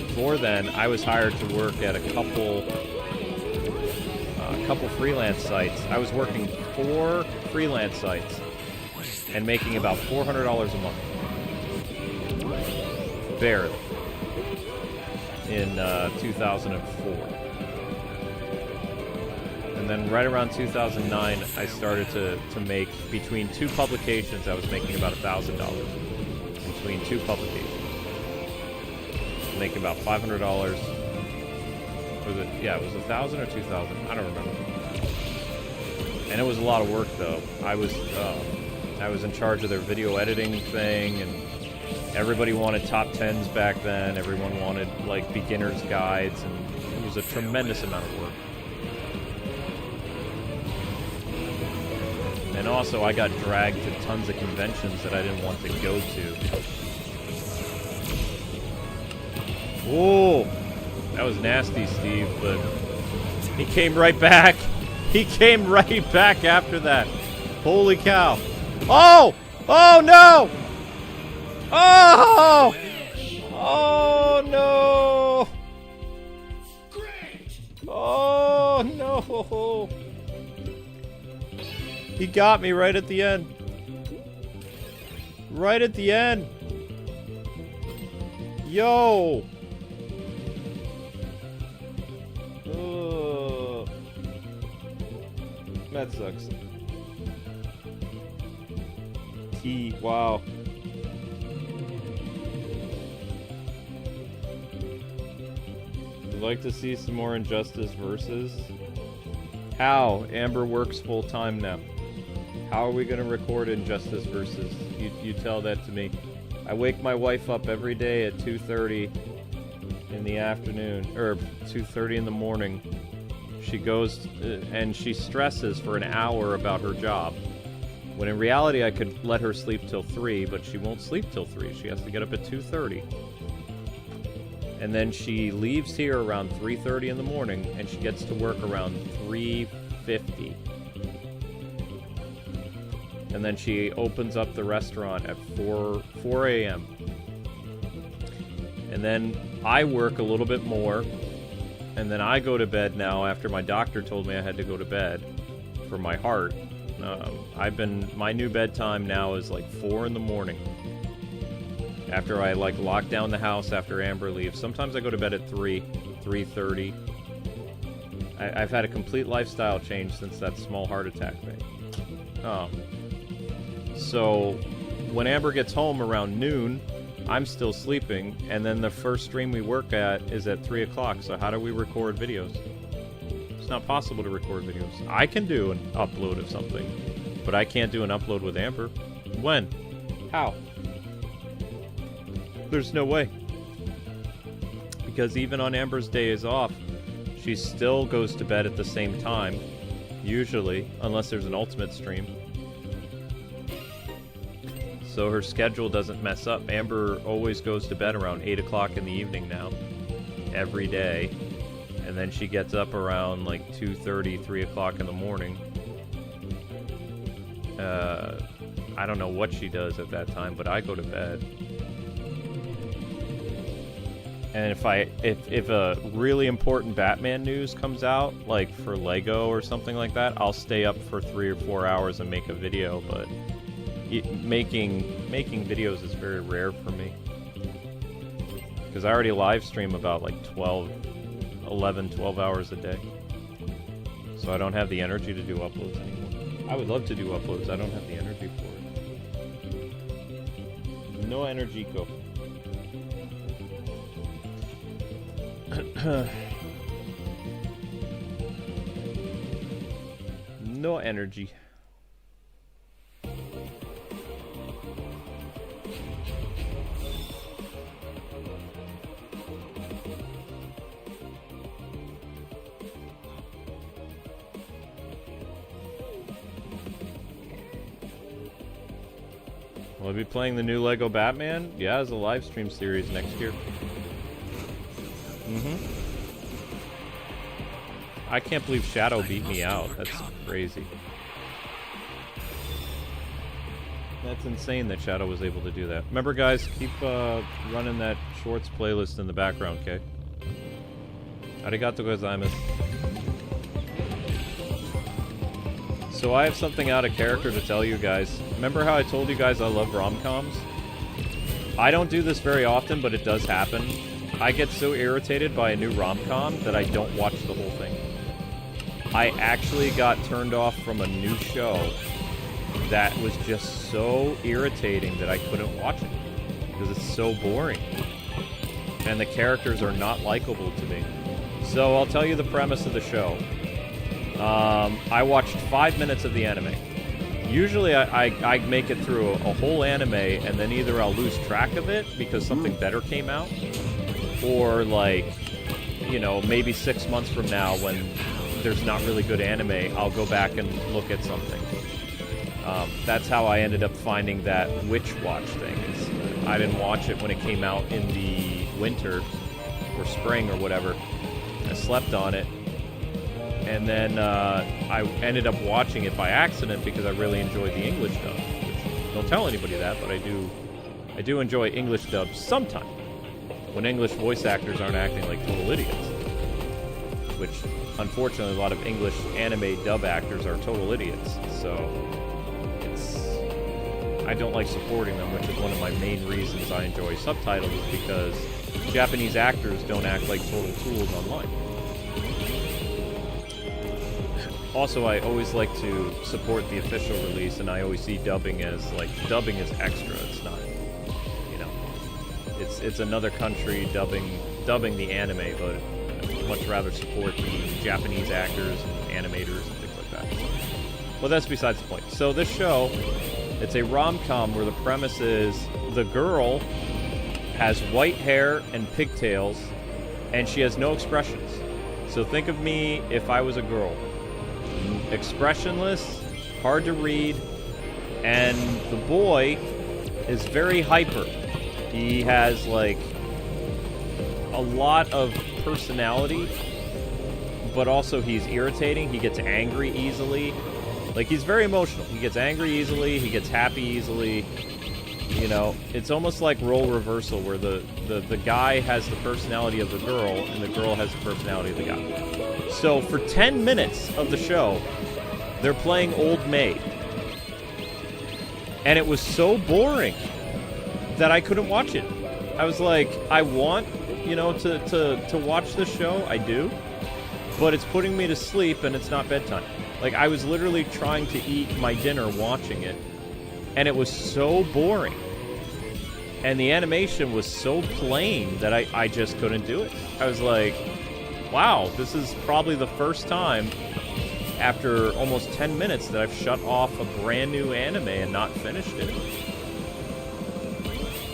Before then, I was hired to work at a couple freelance sites. I was working 4 freelance sites and making about $400 a month. Barely. In 2004. And then right around 2009, I started to make, between 2 publications, I was making about $1,000. Between 2 publications. Making about $500. Was it? Yeah, it was 1,000 or 2,000. I don't remember. And it was a lot of work, though. I was in charge of their video editing thing, and everybody wanted top 10s back then. Everyone wanted like beginner's guides, and it was a tremendous amount of work. And also, I got dragged to tons of conventions that I didn't want to go to. Whoa! That was nasty, Steve, but he came right back. He came right back after that. Holy cow. Oh! Oh, no! Oh! Oh, no! Oh, no! He got me right at the end. Right at the end. Yo! That sucks. Wow. Would like to see some more Injustice versus. How? Amber works full time now. How are we gonna record Injustice versus? You tell that to me. I wake my wife up every day at 2:30 in the afternoon, or 2:30 in the morning. She goes and she stresses for an hour about her job. When in reality I could let her sleep till 3, but she won't sleep till 3. She has to get up at 2:30. And then she leaves here around 3:30 in the morning, and she gets to work around 3:50. And then she opens up the restaurant at 4 a.m. And then I work a little bit more, and then I go to bed now after my doctor told me I had to go to bed for my heart. My new bedtime now is like 4 in the morning. After I like lock down the house after Amber leaves. Sometimes I go to bed at 3:30. I've had a complete lifestyle change since that small heart attack thing. So when Amber gets home around noon, I'm still sleeping, and then the first stream we work at is at 3 o'clock. So how do we record videos? It's not possible to record videos. I can do an upload of something, but I can't do an upload with Amber. When? How? There's no way. Because even on Amber's days off, she still goes to bed at the same time, usually, unless there's an ultimate stream. So her schedule doesn't mess up. Amber always goes to bed around 8 o'clock in the evening now, every day. And then she gets up around like 2:30, 3 o'clock in the morning. I don't know what she does at that time, but I go to bed. And if a really important Batman news comes out, like for Lego or something like that, I'll stay up for 3 or 4 hours and make a video, but making videos is very rare for me. Because I already live stream about like 12 hours a day. So I don't have the energy to do uploads anymore. I would love to do uploads, I don't have the energy for it. No energy, go. No energy. Will I be playing the new Lego Batman? Yeah, as a live stream series next year. I can't believe Shadow beat me out. That's crazy. That's insane that Shadow was able to do that. Remember, guys, keep running that Shorts playlist in the background, okay? Arigato gozaimasu. So I have something out of character to tell you guys. Remember how I told you guys I love rom-coms? I don't do this very often, but it does happen. I get so irritated by a new rom-com that I don't watch the whole thing. I actually got turned off from a new show that was just so irritating that I couldn't watch it. Because it's so boring. And the characters are not likable to me. So I'll tell you the premise of the show. I watched 5 minutes of the anime. Usually I make it through a whole anime and then either I'll lose track of it because something better came out, or like, you know, maybe 6 months from now when there's not really good anime, I'll go back and look at something. That's how I ended up finding that Witch Watch thing. I didn't watch it when it came out in the winter or spring or whatever. I slept on it. And then I ended up watching it by accident because I really enjoyed the English dub. Which, don't tell anybody that, but I do enjoy English dubs sometimes. When English voice actors aren't acting like total idiots. Which, unfortunately, a lot of English anime dub actors are total idiots. So, I don't like supporting them, which is one of my main reasons I enjoy subtitles, because Japanese actors don't act like total tools online. Also, I always like to support the official release, and I always see dubbing as extra. It's not, you know, it's another country dubbing the anime, but I'd much rather support the Japanese actors and animators and things like that. Well, that's besides the point. So this show, it's a rom-com where the premise is the girl has white hair and pigtails, and she has no expressions. So think of me if I was a girl. Expressionless, hard to read, and the boy is very hyper. He has, like, a lot of personality, but also he's irritating. He gets angry easily. Like, he's very emotional. He gets angry easily, he gets happy easily. You know, it's almost like role reversal, where the guy has the personality of the girl, and the girl has the personality of the guy. So for 10 minutes of the show, they're playing Old Maid. And it was so boring that I couldn't watch it. I was like, I want, you know, to watch this show. I do. But it's putting me to sleep, and it's not bedtime. Like, I was literally trying to eat my dinner watching it. And it was so boring. And the animation was so plain that I just couldn't do it. I was like, wow, this is probably the first time after almost 10 minutes that I've shut off a brand new anime and not finished it.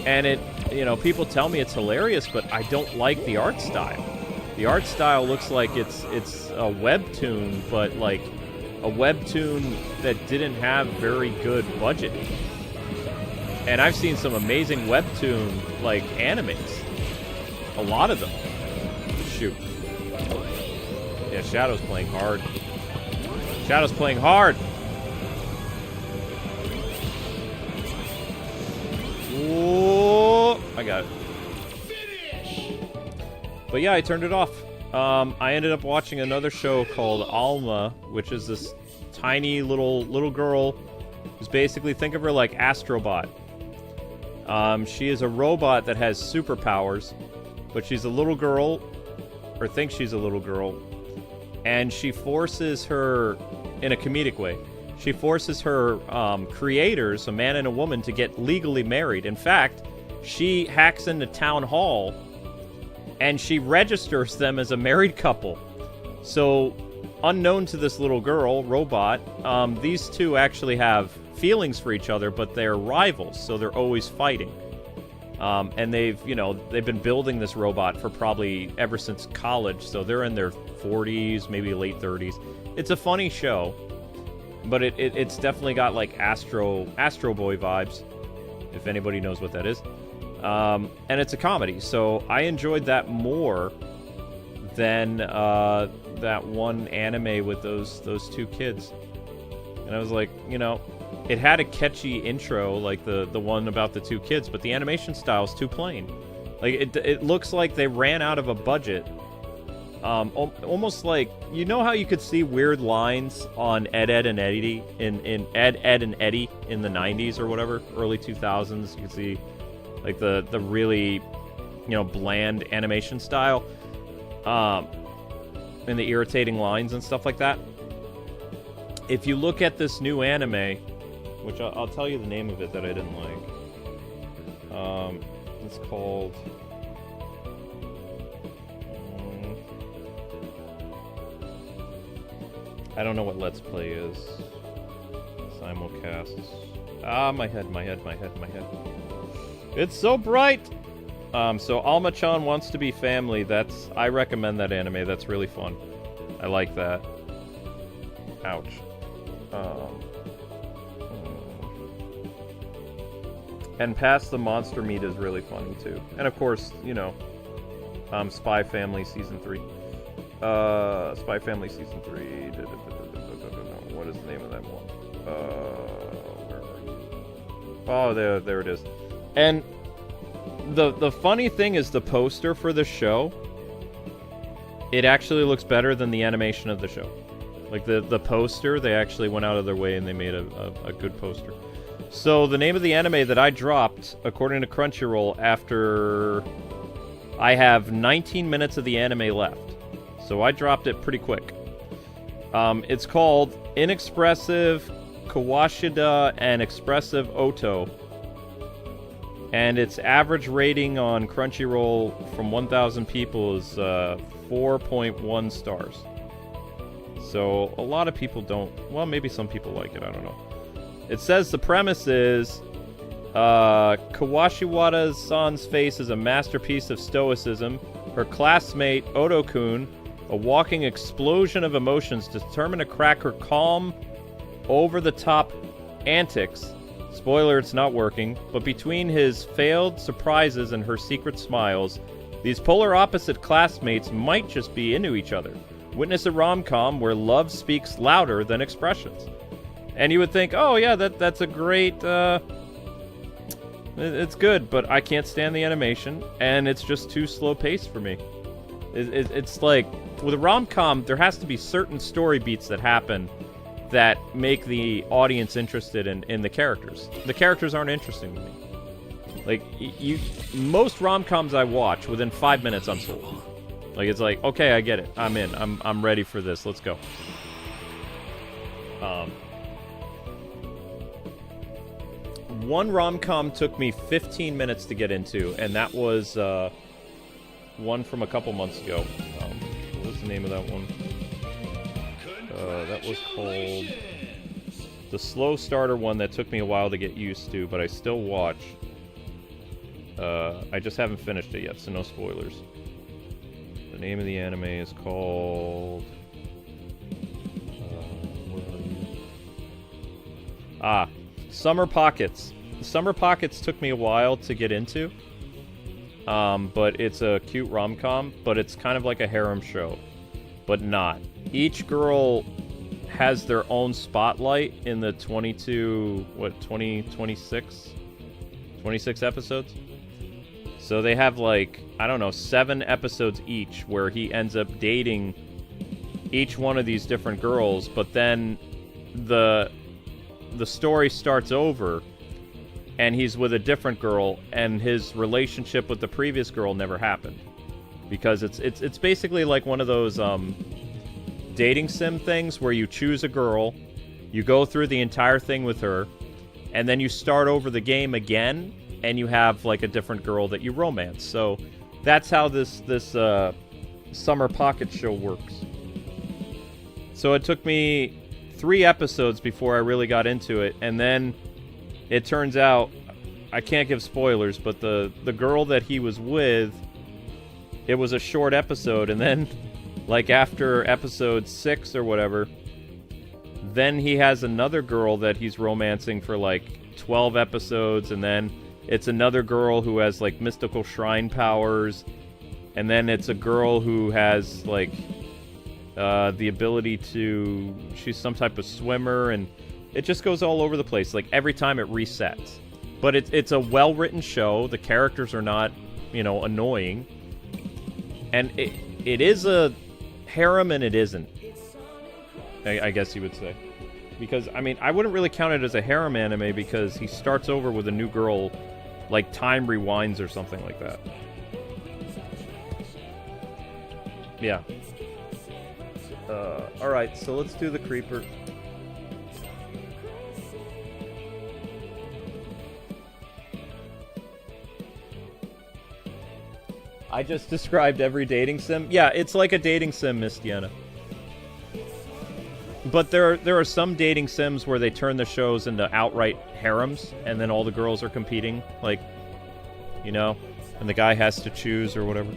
And it, you know, people tell me it's hilarious, but I don't like the art style. The art style looks like it's a webtoon, but like a webtoon that didn't have very good budget. And I've seen some amazing webtoon, like, animes. A lot of them. Shoot. Yeah, Shadow's playing hard. Shadow's playing hard! Whoa! I got it. But yeah, I turned it off. I ended up watching another show called Alma, which is this tiny little girl who's basically, think of her like Astrobot. She is a robot that has superpowers, but she's a little girl, or thinks she's a little girl, and she forces her, in a comedic way, she forces her creators, a man and a woman, to get legally married. In fact, she hacks into town hall, and she registers them as a married couple. So, unknown to this little girl, robot, these two actually have feelings for each other, but they're rivals, so they're always fighting. And they've been building this robot for probably ever since college, so they're in their 40s, maybe late 30s. It's a funny show, but it's definitely got like Astro Boy vibes, if anybody knows what that is. And it's a comedy, so I enjoyed that more than that one anime with those two kids. And I was like, you know, it had a catchy intro, like the one about the two kids, but the animation style is too plain. Like, it looks like they ran out of a budget. Almost like, you know how you could see weird lines on Ed, Edd and Eddy in Ed, and Eddy in the 90s or whatever, early 2000s. You could see like the really, you know, bland animation style, and the irritating lines and stuff like that. If you look at this new anime, which I'll tell you the name of it that I didn't like. It's called... I don't know what Let's Play is. Simulcasts. My head. It's so bright! So Alma-chan Wants to Be Family, I recommend that anime, that's really fun. I like that. Ouch. And Past the Monster Meat is really funny too. And of course, you know, Spy Family Season 3. Spy Family Season 3. What is the name of that one? Where are you? Oh, there it is. And the funny thing is the poster for the show, it actually looks better than the animation of the show. Like the poster, they actually went out of their way and they made a good poster. So the name of the anime that I dropped, according to Crunchyroll, after I have 19 minutes of the anime left. So I dropped it pretty quick. It's called Inexpressive Kawashida and Expressive Oto. And its average rating on Crunchyroll from 1,000 people is 4.1 stars. So a lot of people don't... Well, maybe some people like it. I don't know. It says the premise is... Kawashiwara-san's face is a masterpiece of stoicism. Her classmate, Oto-kun, a walking explosion of emotions, determined to crack her calm, over-the-top antics. Spoiler, it's not working. But between his failed surprises and her secret smiles, these polar opposite classmates might just be into each other. Witness a rom-com where love speaks louder than expressions. And you would think, oh yeah, that's a great, it's good, but I can't stand the animation, and it's just too slow-paced for me. It's like, with a rom-com, there has to be certain story beats that happen that make the audience interested in the characters. The characters aren't interesting to me. Like, most rom-coms I watch, within 5 minutes, I'm sold. Like, it's like, okay, I get it. I'm in. I'm ready for this. Let's go. One rom-com took me 15 minutes to get into, and that was one from a couple months ago. What was the name of that one? That was called... The slow starter one that took me a while to get used to, but I still watch. I just haven't finished it yet, so no spoilers. The name of the anime is called... where are you? Summer Pockets. Summer Pockets took me a while to get into. But it's a cute rom-com, but it's kind of like a harem show. But not. Each girl has their own spotlight in the 26 episodes? So they have like, I don't know, 7 episodes each where he ends up dating each one of these different girls, but then the story starts over and he's with a different girl, and his relationship with the previous girl never happened. Because it's basically like one of those dating sim things where you choose a girl, you go through the entire thing with her, and then you start over the game again, and you have like a different girl that you romance. So that's how this Summer Pocket show works. So it took me 3 episodes before I really got into it, and then it turns out, I can't give spoilers, but the girl that he was with, it was a short episode, and then, like, after episode 6 or whatever, then he has another girl that he's romancing for, like, 12 episodes, and then it's another girl who has, like, mystical shrine powers, and then it's a girl who has, like, the ability to... She's some type of swimmer, and it just goes all over the place. Like, every time it resets. But it's a well-written show. The characters are not, annoying. And it is a harem and it isn't. I guess you would say. Because, I mean, I wouldn't really count it as a harem anime because he starts over with a new girl, like time rewinds or something like that. Yeah. Alright, so let's do the creeper. I just described every dating sim. Yeah, it's like a dating sim, Miss Deanna. But there are some dating sims where they turn the shows into outright harems, and then all the girls are competing, like, and the guy has to choose or whatever.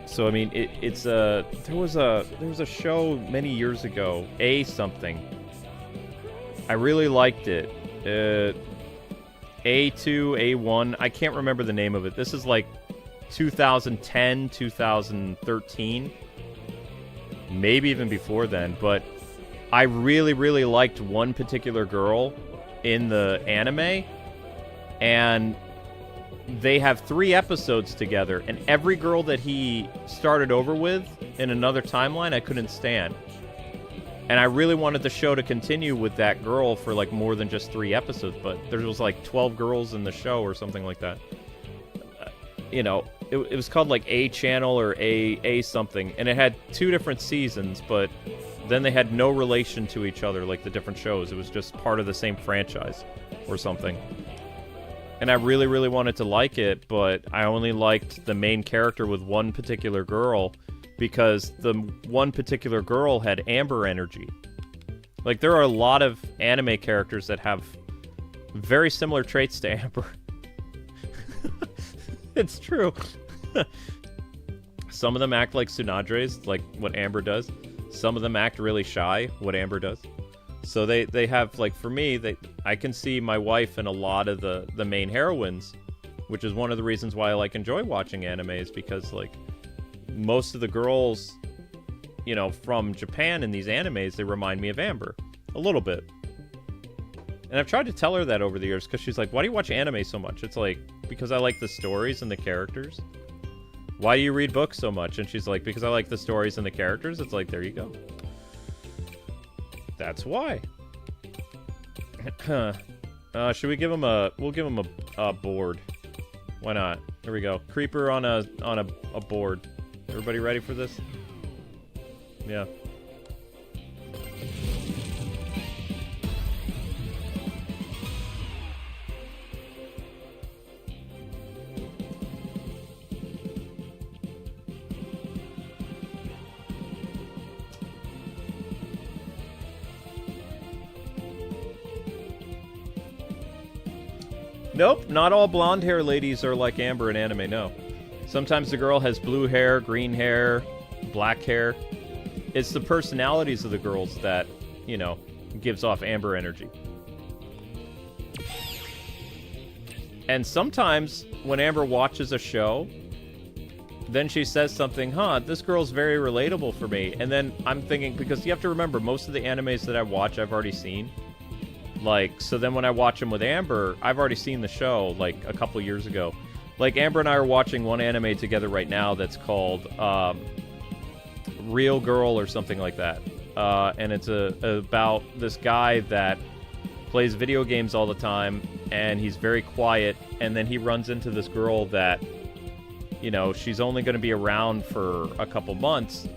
So I mean, there was a show many years ago, something. I really liked it. A2, A1. I can't remember the name of it. This is like 2010, 2013. Maybe even before then, but I really, really liked one particular girl in the anime, and they have 3 episodes together, and every girl that he started over with in another timeline, I couldn't stand. And I really wanted the show to continue with that girl for like more than just 3 episodes, but there was like 12 girls in the show or something like that. It was called like A Channel or A something, and it had 2 different seasons, but then they had no relation to each other like the different shows. It was just part of the same franchise or something. And I really, really wanted to like it, but I only liked the main character with one particular girl because the one particular girl had Amber energy. Like, there are a lot of anime characters that have very similar traits to Amber. It's true. Some of them act like Tsunadres, like what Amber does. Some of them act really shy, what Amber does. So they have, like, for me, I can see my wife in a lot of the main heroines, which is one of the reasons why I, like, enjoy watching anime, is because, like, most of the girls, you know, from Japan in these animes, they remind me of Amber. A little bit. And I've tried to tell her that over the years, because she's like, why do you watch anime so much? It's like, because I like the stories and the characters. Why do you read books so much? And she's like, because I like the stories and the characters. It's like, there you go. That's why. Should we give him we'll give him a board. Why not? Here we go. Creeper on a board. Everybody ready for this? Yeah. Nope, not all blonde hair ladies are like Amber in anime, no. Sometimes the girl has blue hair, green hair, black hair. It's the personalities of the girls that, you know, gives off Amber energy. And sometimes when Amber watches a show, then she says something, this girl's very relatable for me. And then I'm thinking, because you have to remember, most of the animes that I watch, I've already seen. Like, so then when I watch them with Amber, I've already seen the show, like, a couple years ago. Like, Amber and I are watching one anime together right now that's called Real Girl or something like that. And it's about this guy that plays video games all the time, and he's very quiet, and then he runs into this girl that, you know, she's only going to be around for a couple months,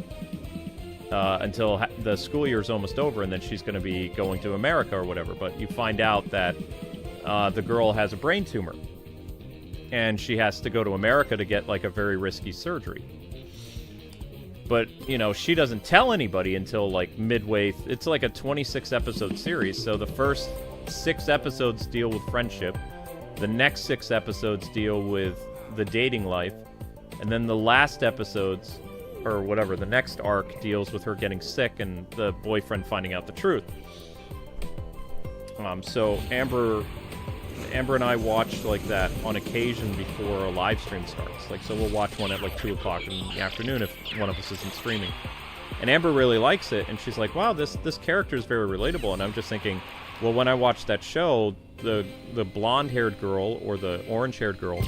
until the school year is almost over, and then she's going to be going to America or whatever. But you find out that the girl has a brain tumor, and she has to go to America to get, like, a very risky surgery. But, you know, she doesn't tell anybody until, like, midway. It's like a 26-episode series, so the first 6 episodes deal with friendship. The next 6 episodes deal with the dating life. And then the last episodes, or whatever, the next arc deals with her getting sick and the boyfriend finding out the truth. So Amber and I watched, like, that on occasion before a live stream starts. Like, so we'll watch one at, like, 2 o'clock in the afternoon if one of us isn't streaming. And Amber really likes it, and she's like, wow, this character is very relatable. And I'm just thinking, well, when I watched that show, the blonde-haired girl or the orange-haired girl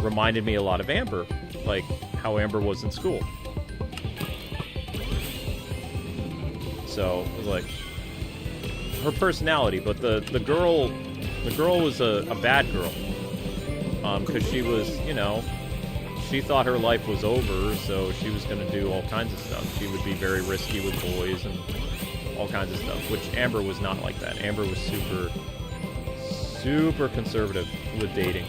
reminded me a lot of Amber, like how Amber was in school. So, it was like, her personality, but the girl was a bad girl. Because she was, you know, she thought her life was over, so she was going to do all kinds of stuff. She would be very risky with boys and all kinds of stuff, which Amber was not like that. Amber was super, super conservative with dating.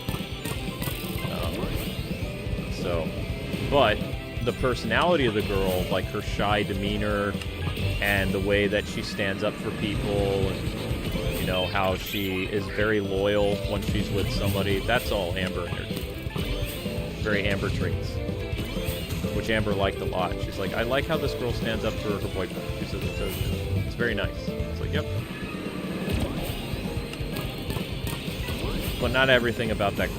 But the personality of the girl, like her shy demeanor and the way that she stands up for people, and, you know, how she is very loyal when she's with somebody, that's all Amber energy. Very Amber traits, which Amber liked a lot. She's like, I like how this girl stands up for her boyfriend. She says it's very nice. It's like, yep. But not everything about that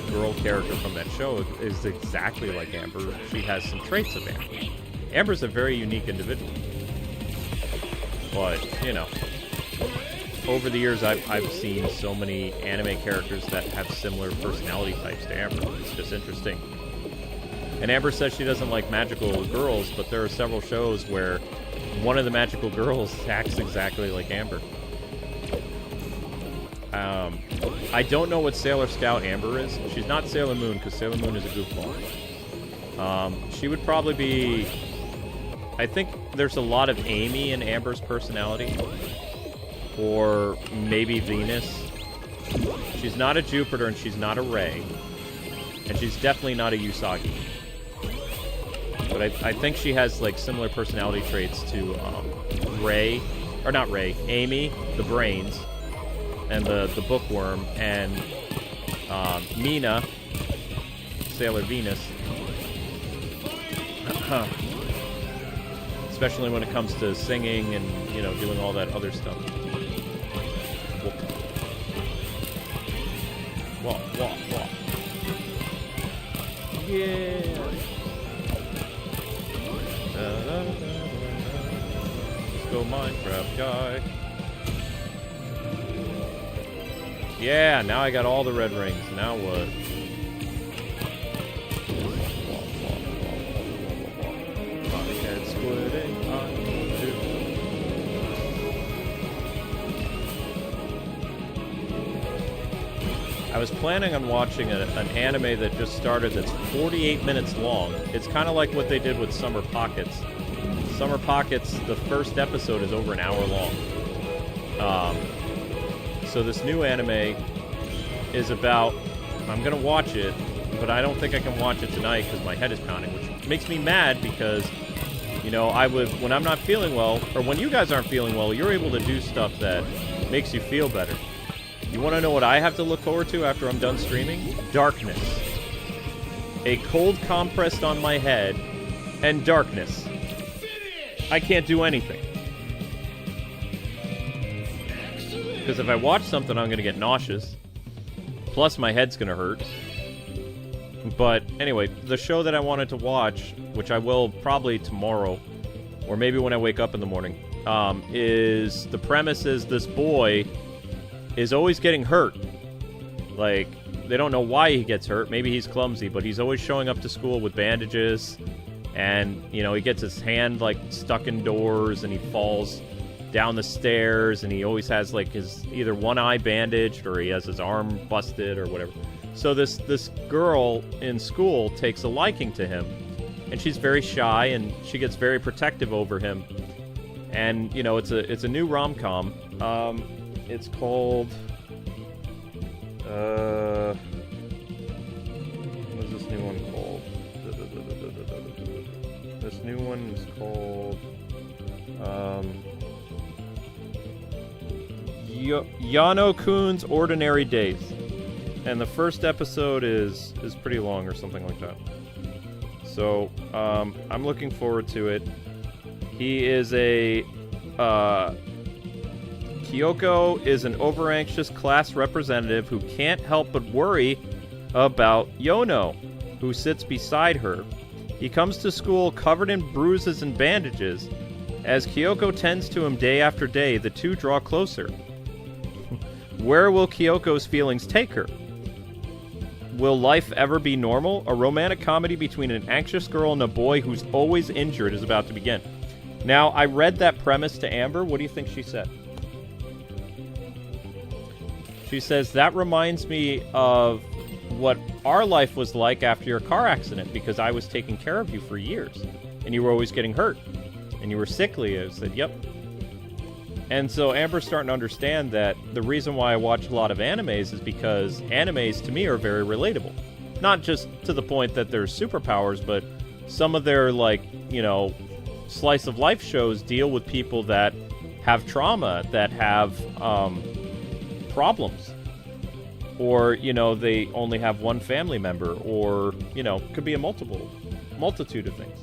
girl character from that show is exactly like Amber. She has some traits of Amber. Amber's a very unique individual. But, you know, over the years I've seen so many anime characters that have similar personality types to Amber. It's just interesting. And Amber says she doesn't like magical girls, but there are several shows where one of the magical girls acts exactly like Amber. I don't know what Sailor Scout Amber is. She's not Sailor Moon, because Sailor Moon is a goofball. She would probably be... I think there's a lot of Amy in Amber's personality. Or maybe Venus. She's not a Jupiter and she's not a Rei. And she's definitely not a Usagi. But I think she has, like, similar personality traits to Rei. Or not Rei. Amy, the brains. And the bookworm. And Mina, Sailor Venus. Especially when it comes to singing and, you know, doing all that other stuff. Walk, walk, walk. Yeah. Let's go, Minecraft guy. Yeah, now I got all the red rings. Now what? My head's squirting. I was planning on watching an anime that just started that's 48 minutes long. It's kind of like what they did with Summer Pockets. Summer Pockets, the first episode is over an hour long. So this new anime is about... I'm going to watch it, but I don't think I can watch it tonight because my head is pounding, which makes me mad because, you know, when I'm not feeling well, or when you guys aren't feeling well, you're able to do stuff that makes you feel better. You want to know what I have to look forward to after I'm done streaming? Darkness. A cold compressed on my head, and darkness. I can't do anything. Because if I watch something, I'm going to get nauseous. Plus, my head's going to hurt. But anyway, the show that I wanted to watch, which I will probably tomorrow, or maybe when I wake up in the morning, is the premise is this boy is always getting hurt. Like, they don't know why he gets hurt. Maybe he's clumsy, but he's always showing up to school with bandages. And, you know, he gets his hand, like, stuck in doors, and he falls down the stairs, and he always has, like, his either one eye bandaged, or he has his arm busted, or whatever. So this girl in school takes a liking to him. And she's very shy, and she gets very protective over him. And, you know, it's a new rom-com. It's called, what is this new one called? This new one is called, Yano-kun's Ordinary Days. And the first episode is pretty long or something like that. So, I'm looking forward to it. He is Kyoko is an over-anxious class representative who can't help but worry about Yono, who sits beside her. He comes to school covered in bruises and bandages. As Kyoko tends to him day after day, the two draw closer. Where will Kyoko's feelings take her? Will life ever be normal? A romantic comedy between an anxious girl and a boy who's always injured is about to begin. Now, I read that premise to Amber. What do you think she said? She says, that reminds me of what our life was like after your car accident, because I was taking care of you for years, and you were always getting hurt, and you were sickly. I said, yep. And so Amber's starting to understand that the reason why I watch a lot of animes is because animes, to me, are very relatable. Not just to the point that they're superpowers, but some of their, like, you know, slice-of-life shows deal with people that have trauma, that have, problems, or, you know, they only have one family member, or, you know, could be a multitude of things.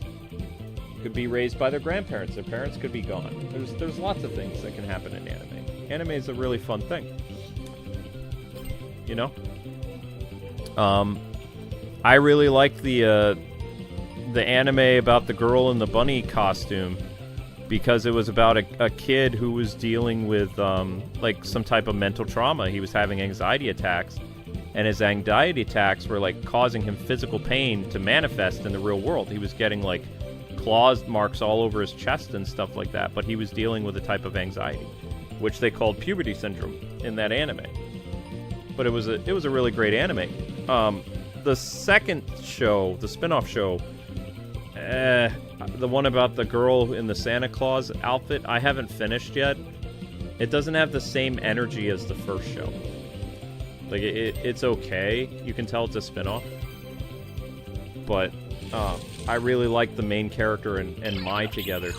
Could be raised by their grandparents. Their parents could be gone. There's lots of things that can happen in anime. Anime is a really fun thing, you know. I really liked the anime about the girl in the bunny costume, because it was about a kid who was dealing with, like, some type of mental trauma. He was having anxiety attacks, and his anxiety attacks were, like, causing him physical pain to manifest in the real world. He was getting, like, claws marks all over his chest and stuff like that, but he was dealing with a type of anxiety, which they called puberty syndrome in that anime. But it was a really great anime. The second show, the spin-off show, the one about the girl in the Santa Claus outfit, I haven't finished yet. It doesn't have the same energy as the first show. Like, it's okay. You can tell it's a spinoff. But I really like the main character and Mai together.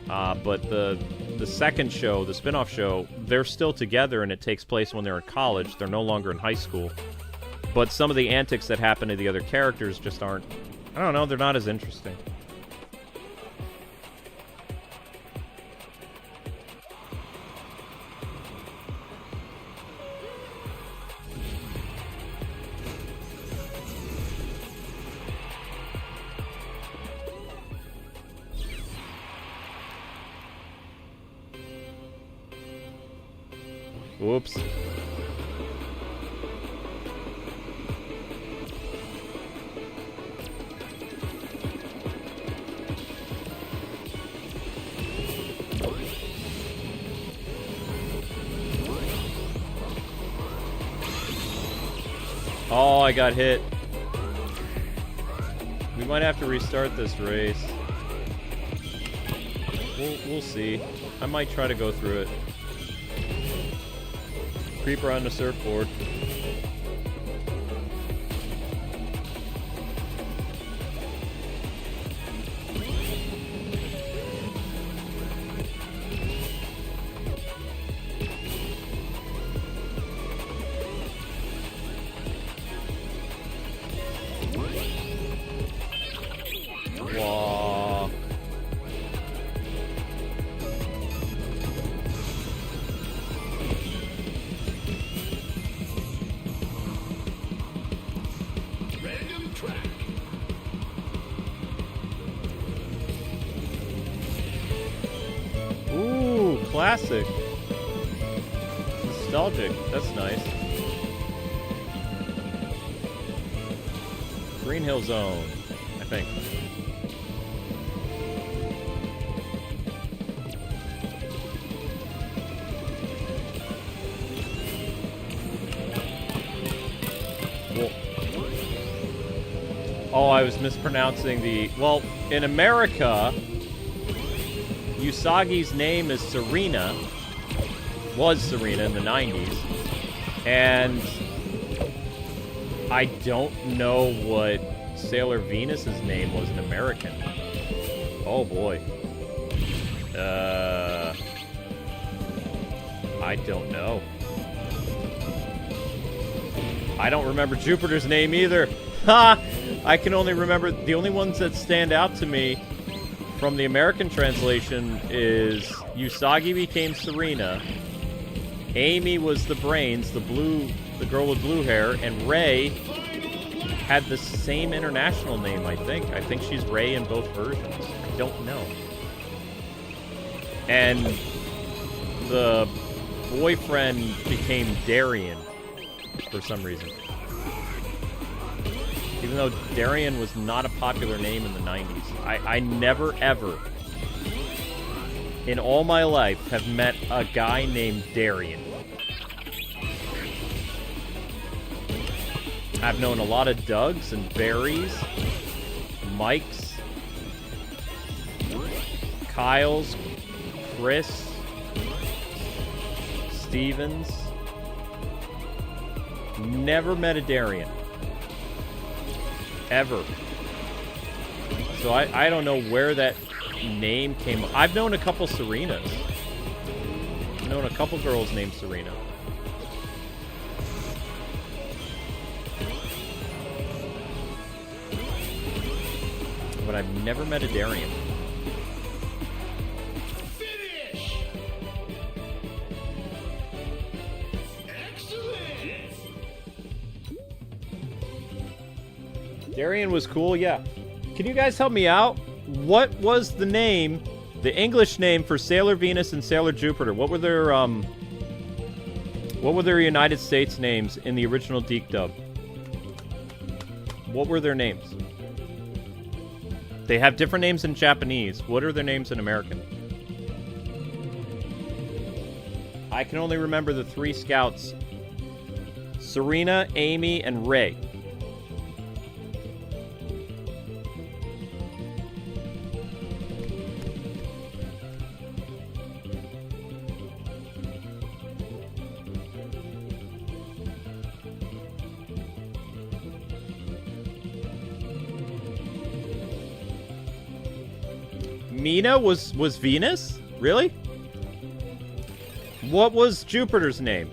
But the second show, the spinoff show, they're still together, and it takes place when they're in college. They're no longer in high school. But some of the antics that happen to the other characters just aren't... I don't know, they're not as interesting. Whoops. Oh, I got hit. We might have to restart this race. We'll see. I might try to go through it. Creeper on the surfboard. Whoa. Random track. Ooh, classic. Nostalgic. That's nice. Green Hill Zone, I think. Whoa. Oh, I was mispronouncing the... Well, in America, Usagi's name is Serena. Was Serena in the 90s. And I don't know what Sailor Venus's name was in American. Oh, boy. I don't know. I don't remember Jupiter's name either. Ha! I can only remember... The only ones that stand out to me from the American translation is Usagi became Serena, Amy was the brains, the girl with blue hair, and Ray had the same international name, I think. I think she's Ray in both versions. I don't know. And the boyfriend became Darien for some reason. Even though Darien was not a popular name in the 90s. I never, ever, in all my life, have met a guy named Darien. I've known a lot of Dougs and Barrys, Mikes, Kyles, Chris, Stevens. Never met a Darien. Ever. So I don't know where that name came. I've known a couple Serenas. I've known a couple girls named Serena. But I've never met a Darien. Finish. Excellent. Darien was cool, yeah. Can you guys help me out? What was the name, the English name for Sailor Venus and Sailor Jupiter? What were their United States names in the original Deke dub? What were their names? They have different names in Japanese. What are their names in American? I can only remember the three scouts. Serena, Amy, and Ray. Mina was Venus? Really? What was Jupiter's name?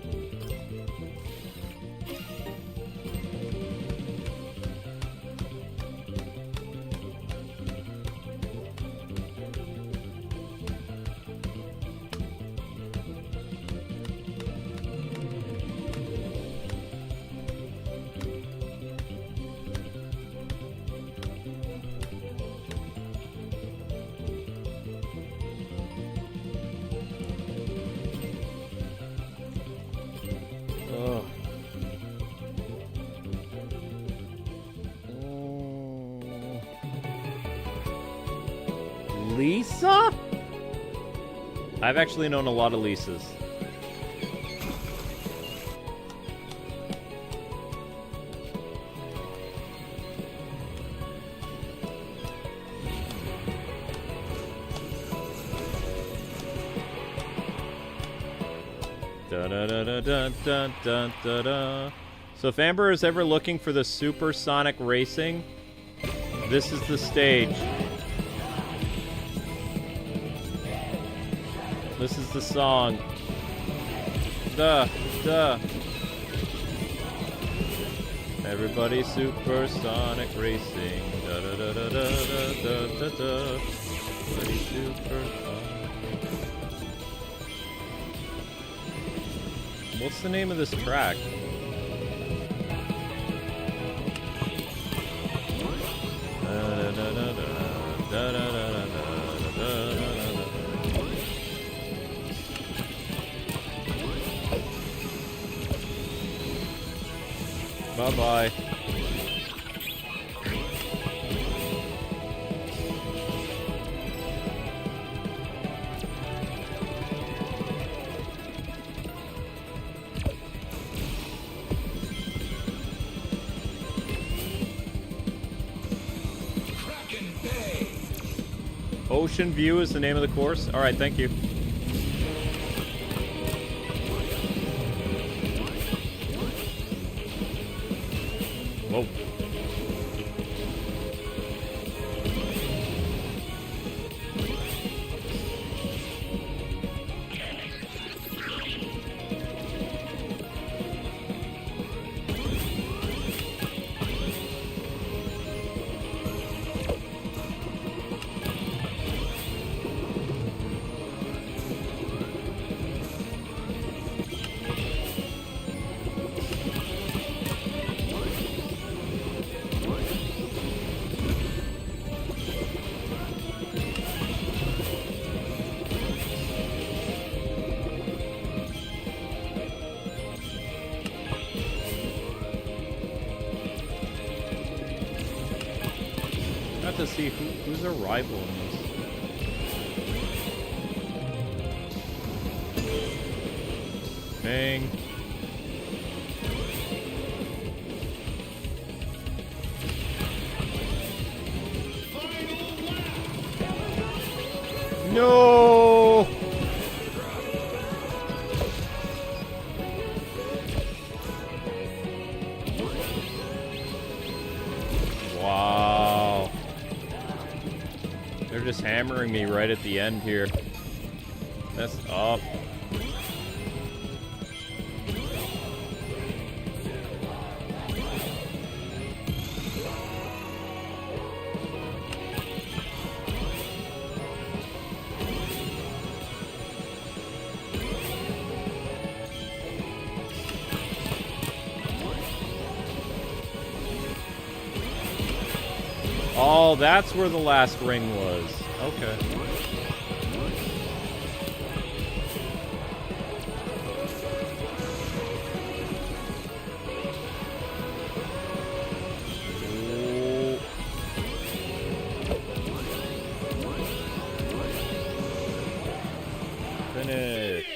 Lisa? I've actually known a lot of Lisas. Da-da-da-da-da-da-da-da. So if Amber is ever looking for the supersonic racing, this is the stage. This is the song. Duh. Everybody supersonic racing. Da-da-da-da-da-da-da-da. Everybody supersonic. What's the name of this track? Bye-bye. Ocean View is the name of the course? Alright, thank you. Whoa. To see who's a rival in this. Bang. No. Wow. They're just hammering me right at the end here. That's up. Oh, that's where the last ring was. Okay. Ooh. Finish.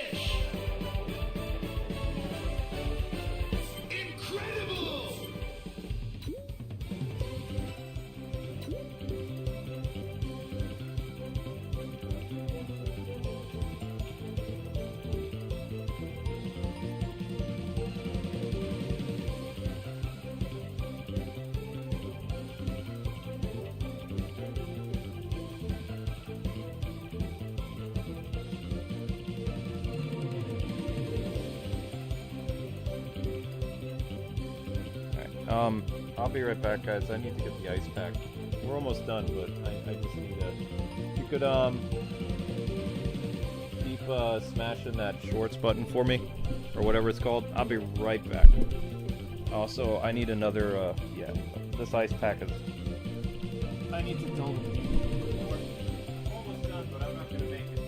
I'll be right back, guys. I need to get the ice pack. We're almost done, but I just need to... You could, keep, smashing that shorts button for me, or whatever it's called. I'll be right back. Also, I need another, yeah, this ice pack is... I need to tell them. Almost done, but I'm not gonna make it.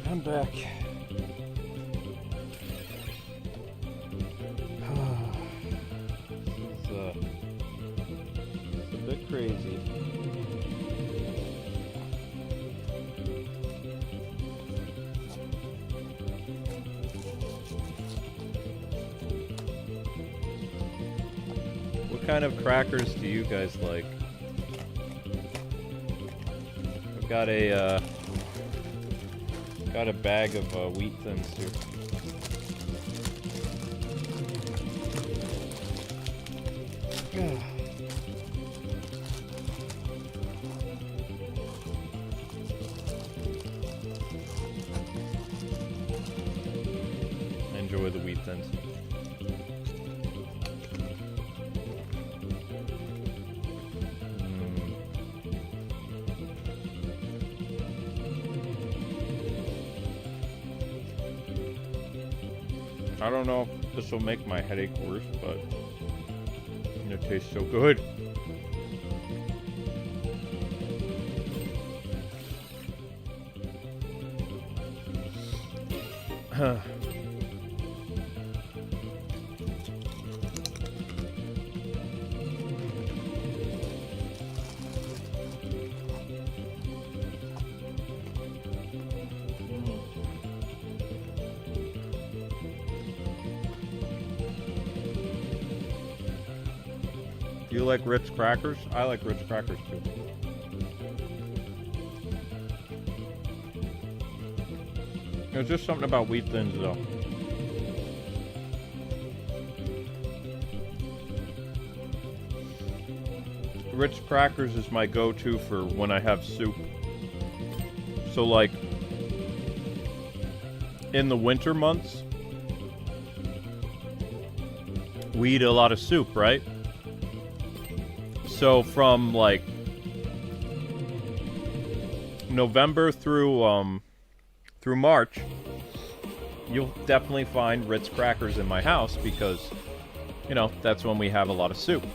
I'm back. It's a bit crazy. What kind of crackers do you guys like? I've got a bag of wheat thins here. Enjoy the wheat thins. I don't know if this will make my headache worse, but it tastes so good. You like Ritz crackers? I like Ritz crackers too. There's just something about Wheat Thins though. Ritz crackers is my go-to for when I have soup. So like in the winter months, we eat a lot of soup, right? So from like November through March, you'll definitely find Ritz crackers in my house because, you know, that's when we have a lot of soup.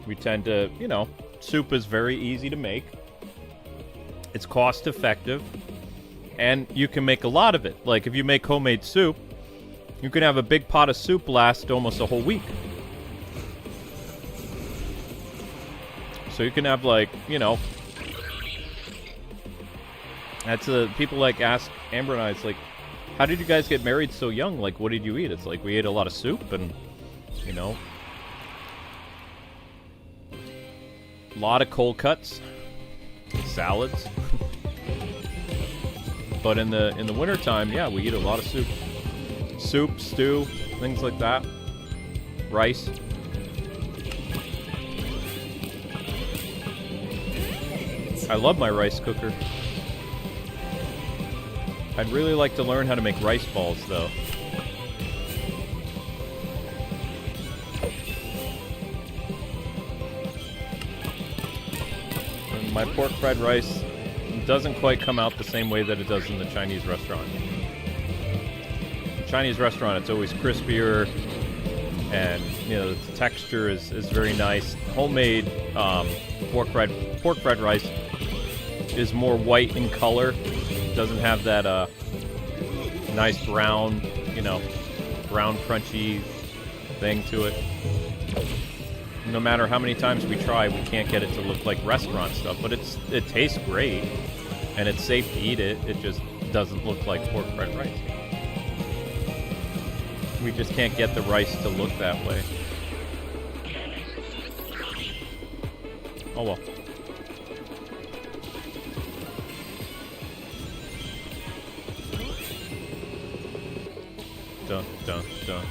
We tend to, you know, soup is very easy to make. It's cost effective, and you can make a lot of it. Like if you make homemade soup, you can have a big pot of soup last almost a whole week. So you can have, like, you know, that's people like ask Amber and I, it's like, how did you guys get married so young? Like, what did you eat? It's like, we ate a lot of soup and, you know, a lot of cold cuts, salads. But in the wintertime, yeah, we eat a lot of soup. Soup, stew, things like that. Rice. I love my rice cooker. I'd really like to learn how to make rice balls, though. And my pork fried rice doesn't quite come out the same way that it does in the Chinese restaurant. Chinese restaurant, it's always crispier, and you know the texture is very nice. Homemade pork fried rice is more white in color. Doesn't have that nice brown, you know, brown crunchy thing to it. No matter how many times we try, we can't get it to look like restaurant stuff. But it tastes great, and it's safe to eat it. It just doesn't look like pork fried rice. We just can't get the rice to look that way. Oh well. Dun, dun, dun.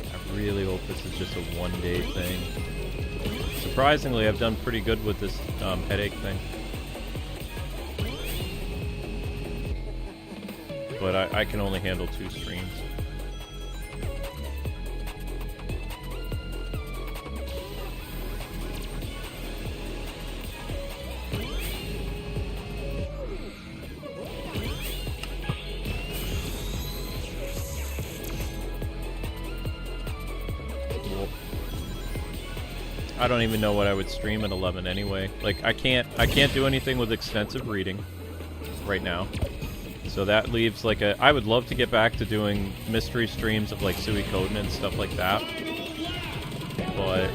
I really hope this is just a one-day thing. Surprisingly, I've done pretty good with this headache thing. But I can only handle 2 streams. I don't even know what I would stream at 11 anyway. Like I can't do anything with extensive reading right now. So that leaves like I would love to get back to doing mystery streams of like Suikoden and stuff like that. But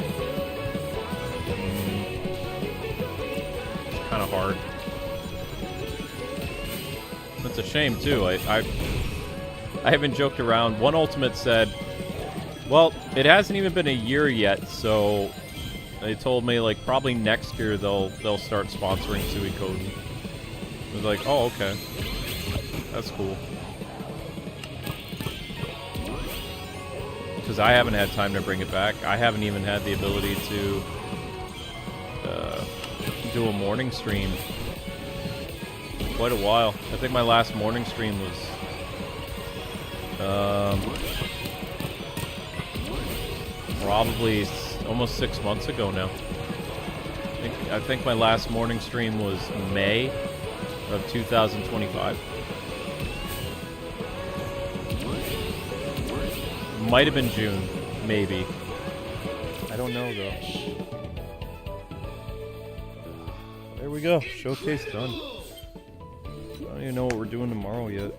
it's kind of hard. That's a shame too. I haven't joked around. One Ultimate said, well, it hasn't even been a year yet, so they told me like probably next year they'll start sponsoring Suikoden. I was like, oh, okay. That's cool. Because I haven't had time to bring it back. I haven't even had the ability to do a morning stream in quite a while. I think my last morning stream was probably almost 6 months ago now. I think my last morning stream was May of 2025. Might have been June, maybe. I don't know though. There we go. Showcase done. I don't even know what we're doing tomorrow yet.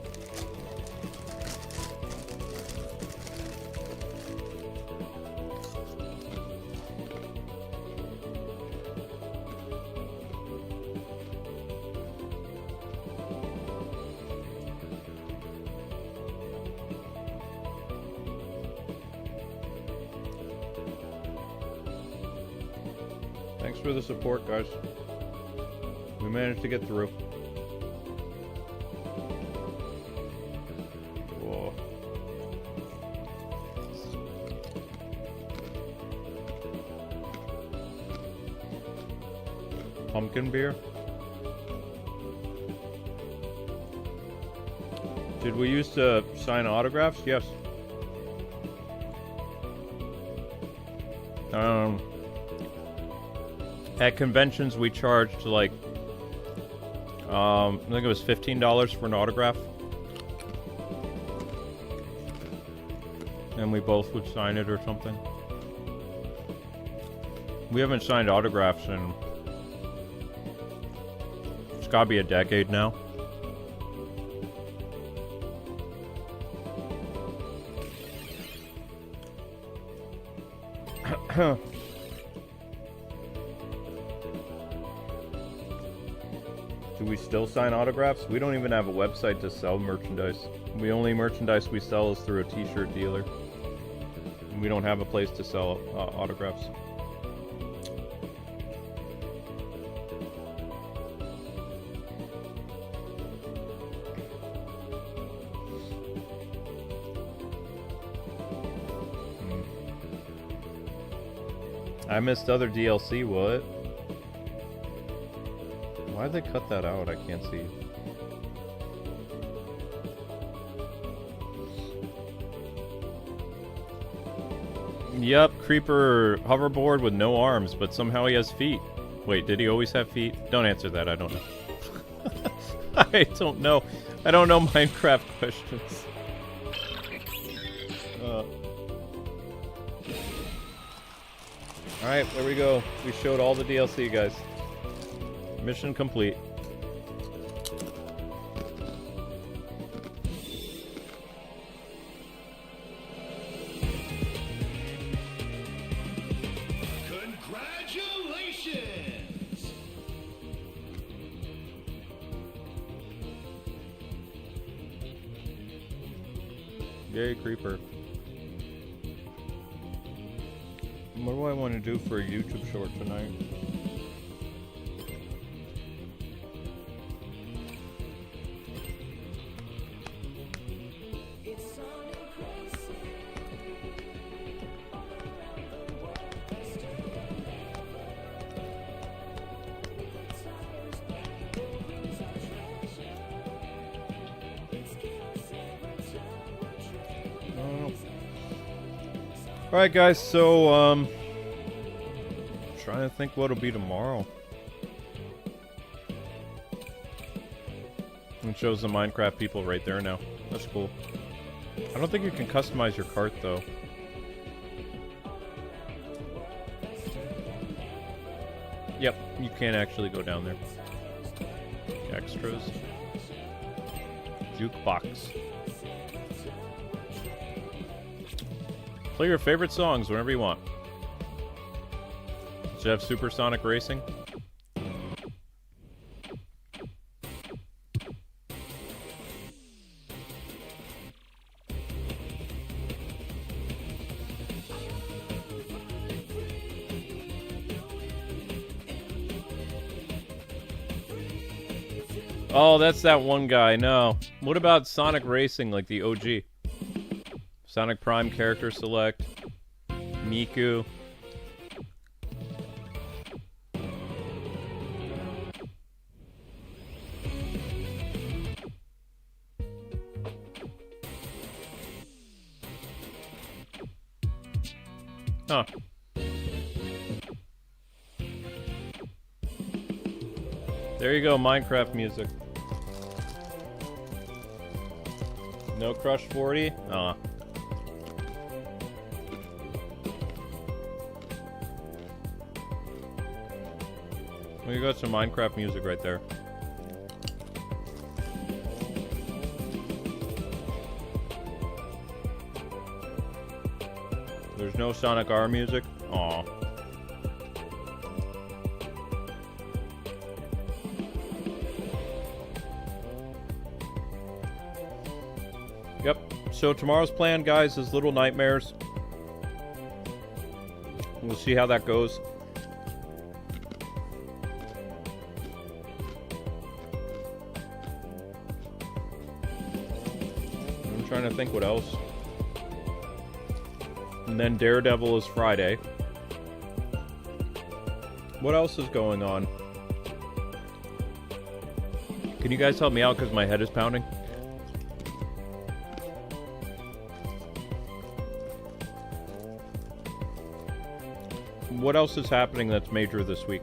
Thanks for the support, guys. We managed to get through. Whoa. Pumpkin beer? Did we used to sign autographs? Yes. At conventions, we charged like, I think it was $15 for an autograph. And we both would sign it or something. We haven't signed autographs in, it's gotta be a decade now. Do we still sign autographs? We don't even have a website to sell merchandise. The only merchandise we sell is through a t-shirt dealer. And we don't have a place to sell autographs. I missed other DLC, what? Why'd they cut that out? I can't see. Yup, Creeper hoverboard with no arms, but somehow he has feet. Wait, did he always have feet? Don't answer that, I don't know. I don't know. I don't know Minecraft questions. Alright, there we go. We showed all the DLC, guys. Mission complete. Congratulations! Yay, Creeper. What do I want to do for a YouTube short tonight? Alright guys, so trying to think what'll be tomorrow. It shows the Minecraft people right there now. That's cool. I don't think you can customize your cart though. Yep, you can't actually go down there. Extras. Jukebox. Play your favorite songs whenever you want. Does it have Supersonic Racing? Oh, that's that one guy. No. What about Sonic Racing, like the OG? Sonic Prime character select. Miku. Huh. There you go, Minecraft music. No Crush 40? Aw. Well, you got some Minecraft music right there. There's no Sonic R music? Aw. Yep. So tomorrow's plan, guys, is Little Nightmares. We'll see how that goes. I'm trying to think what else. And then Daredevil is Friday. What else is going on? Can you guys help me out because my head is pounding? What else is happening that's major this week?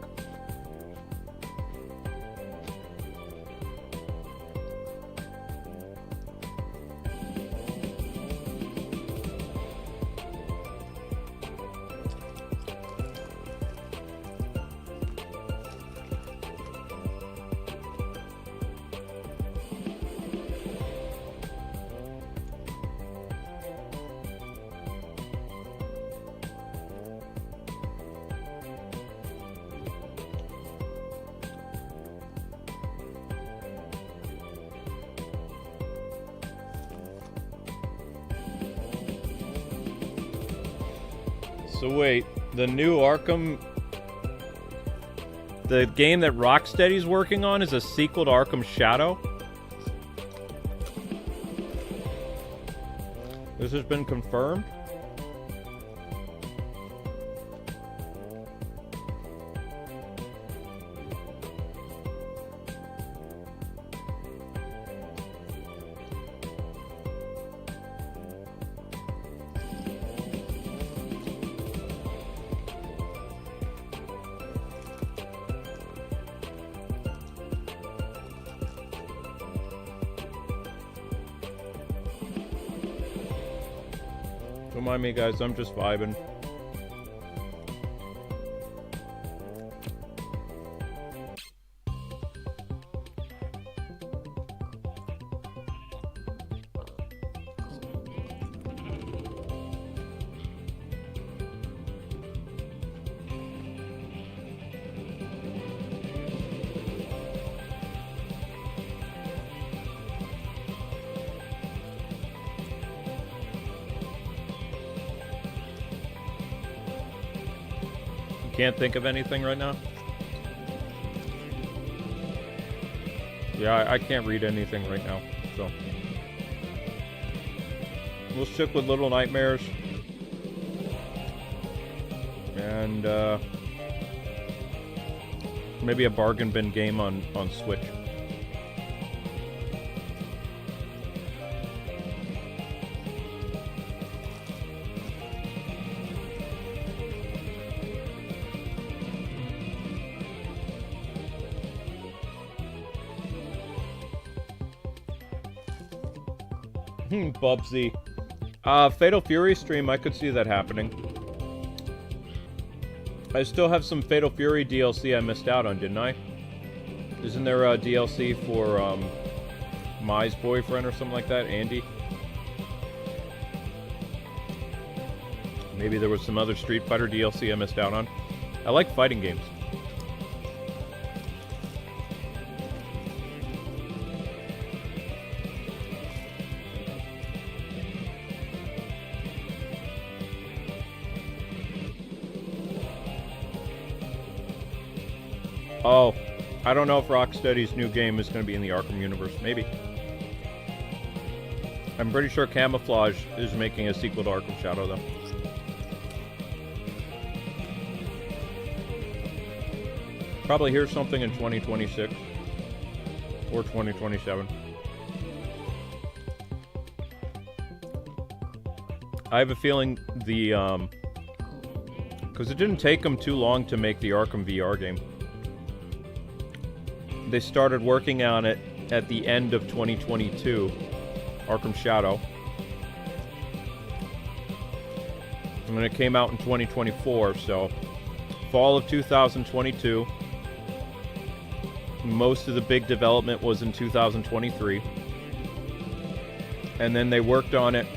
So wait, the new Arkham... The game that Rocksteady's working on is a sequel to Arkham Shadow? This has been confirmed? Don't mind me, guys. I'm just vibing. Can't think of anything right now? Yeah, I can't read anything right now, so... We'll stick with Little Nightmares. And, maybe a bargain bin game on Switch. Bubsy. Fatal Fury stream, I could see that happening. I still have some Fatal Fury DLC I missed out on, didn't I? Isn't there a DLC for, Mai's boyfriend or something like that? Andy? Maybe there was some other Street Fighter DLC I missed out on. I like fighting games. Oh, I don't know if Rocksteady's new game is going to be in the Arkham universe. Maybe. I'm pretty sure Camouflage is making a sequel to Arkham Shadow, though. Probably hear something in 2026. Or 2027. I have a feeling the, because it didn't take them too long to make the Arkham VR game. They started working on it at the end of 2022, Arkham Shadow. And then it came out in 2024, so fall of 2022. Most of the big development was in 2023. And then they worked on it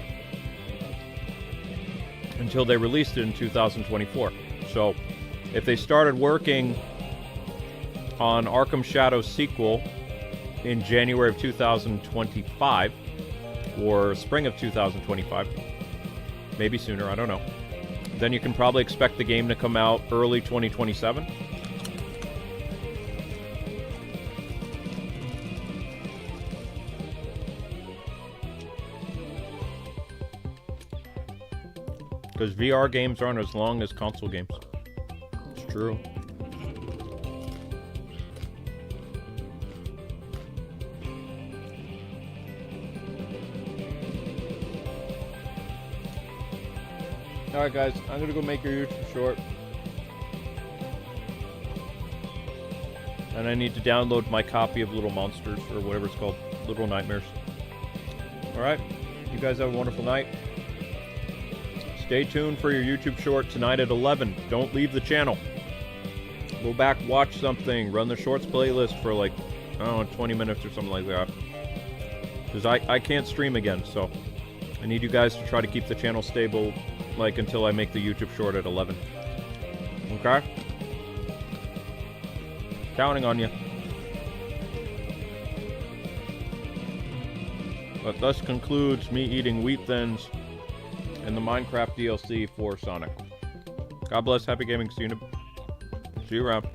until they released it in 2024. So, if they started working on Arkham Shadow's sequel in January of 2025, or spring of 2025, maybe sooner, I don't know, then you can probably expect the game to come out early 2027. Because VR games aren't as long as console games. It's true. Alright guys, I'm gonna go make your YouTube short. And I need to download my copy of Little Monsters, or whatever it's called. Little Nightmares. Alright, you guys have a wonderful night. Stay tuned for your YouTube short tonight at 11. Don't leave the channel. Go back, watch something, run the shorts playlist for like, I don't know, 20 minutes or something like that. Because I can't stream again, so I need you guys to try to keep the channel stable, like, until I make the YouTube short at 11. Okay? Counting on you. But thus concludes me eating Wheat Thins and the Minecraft DLC for Sonic. God bless, happy gaming, see you around.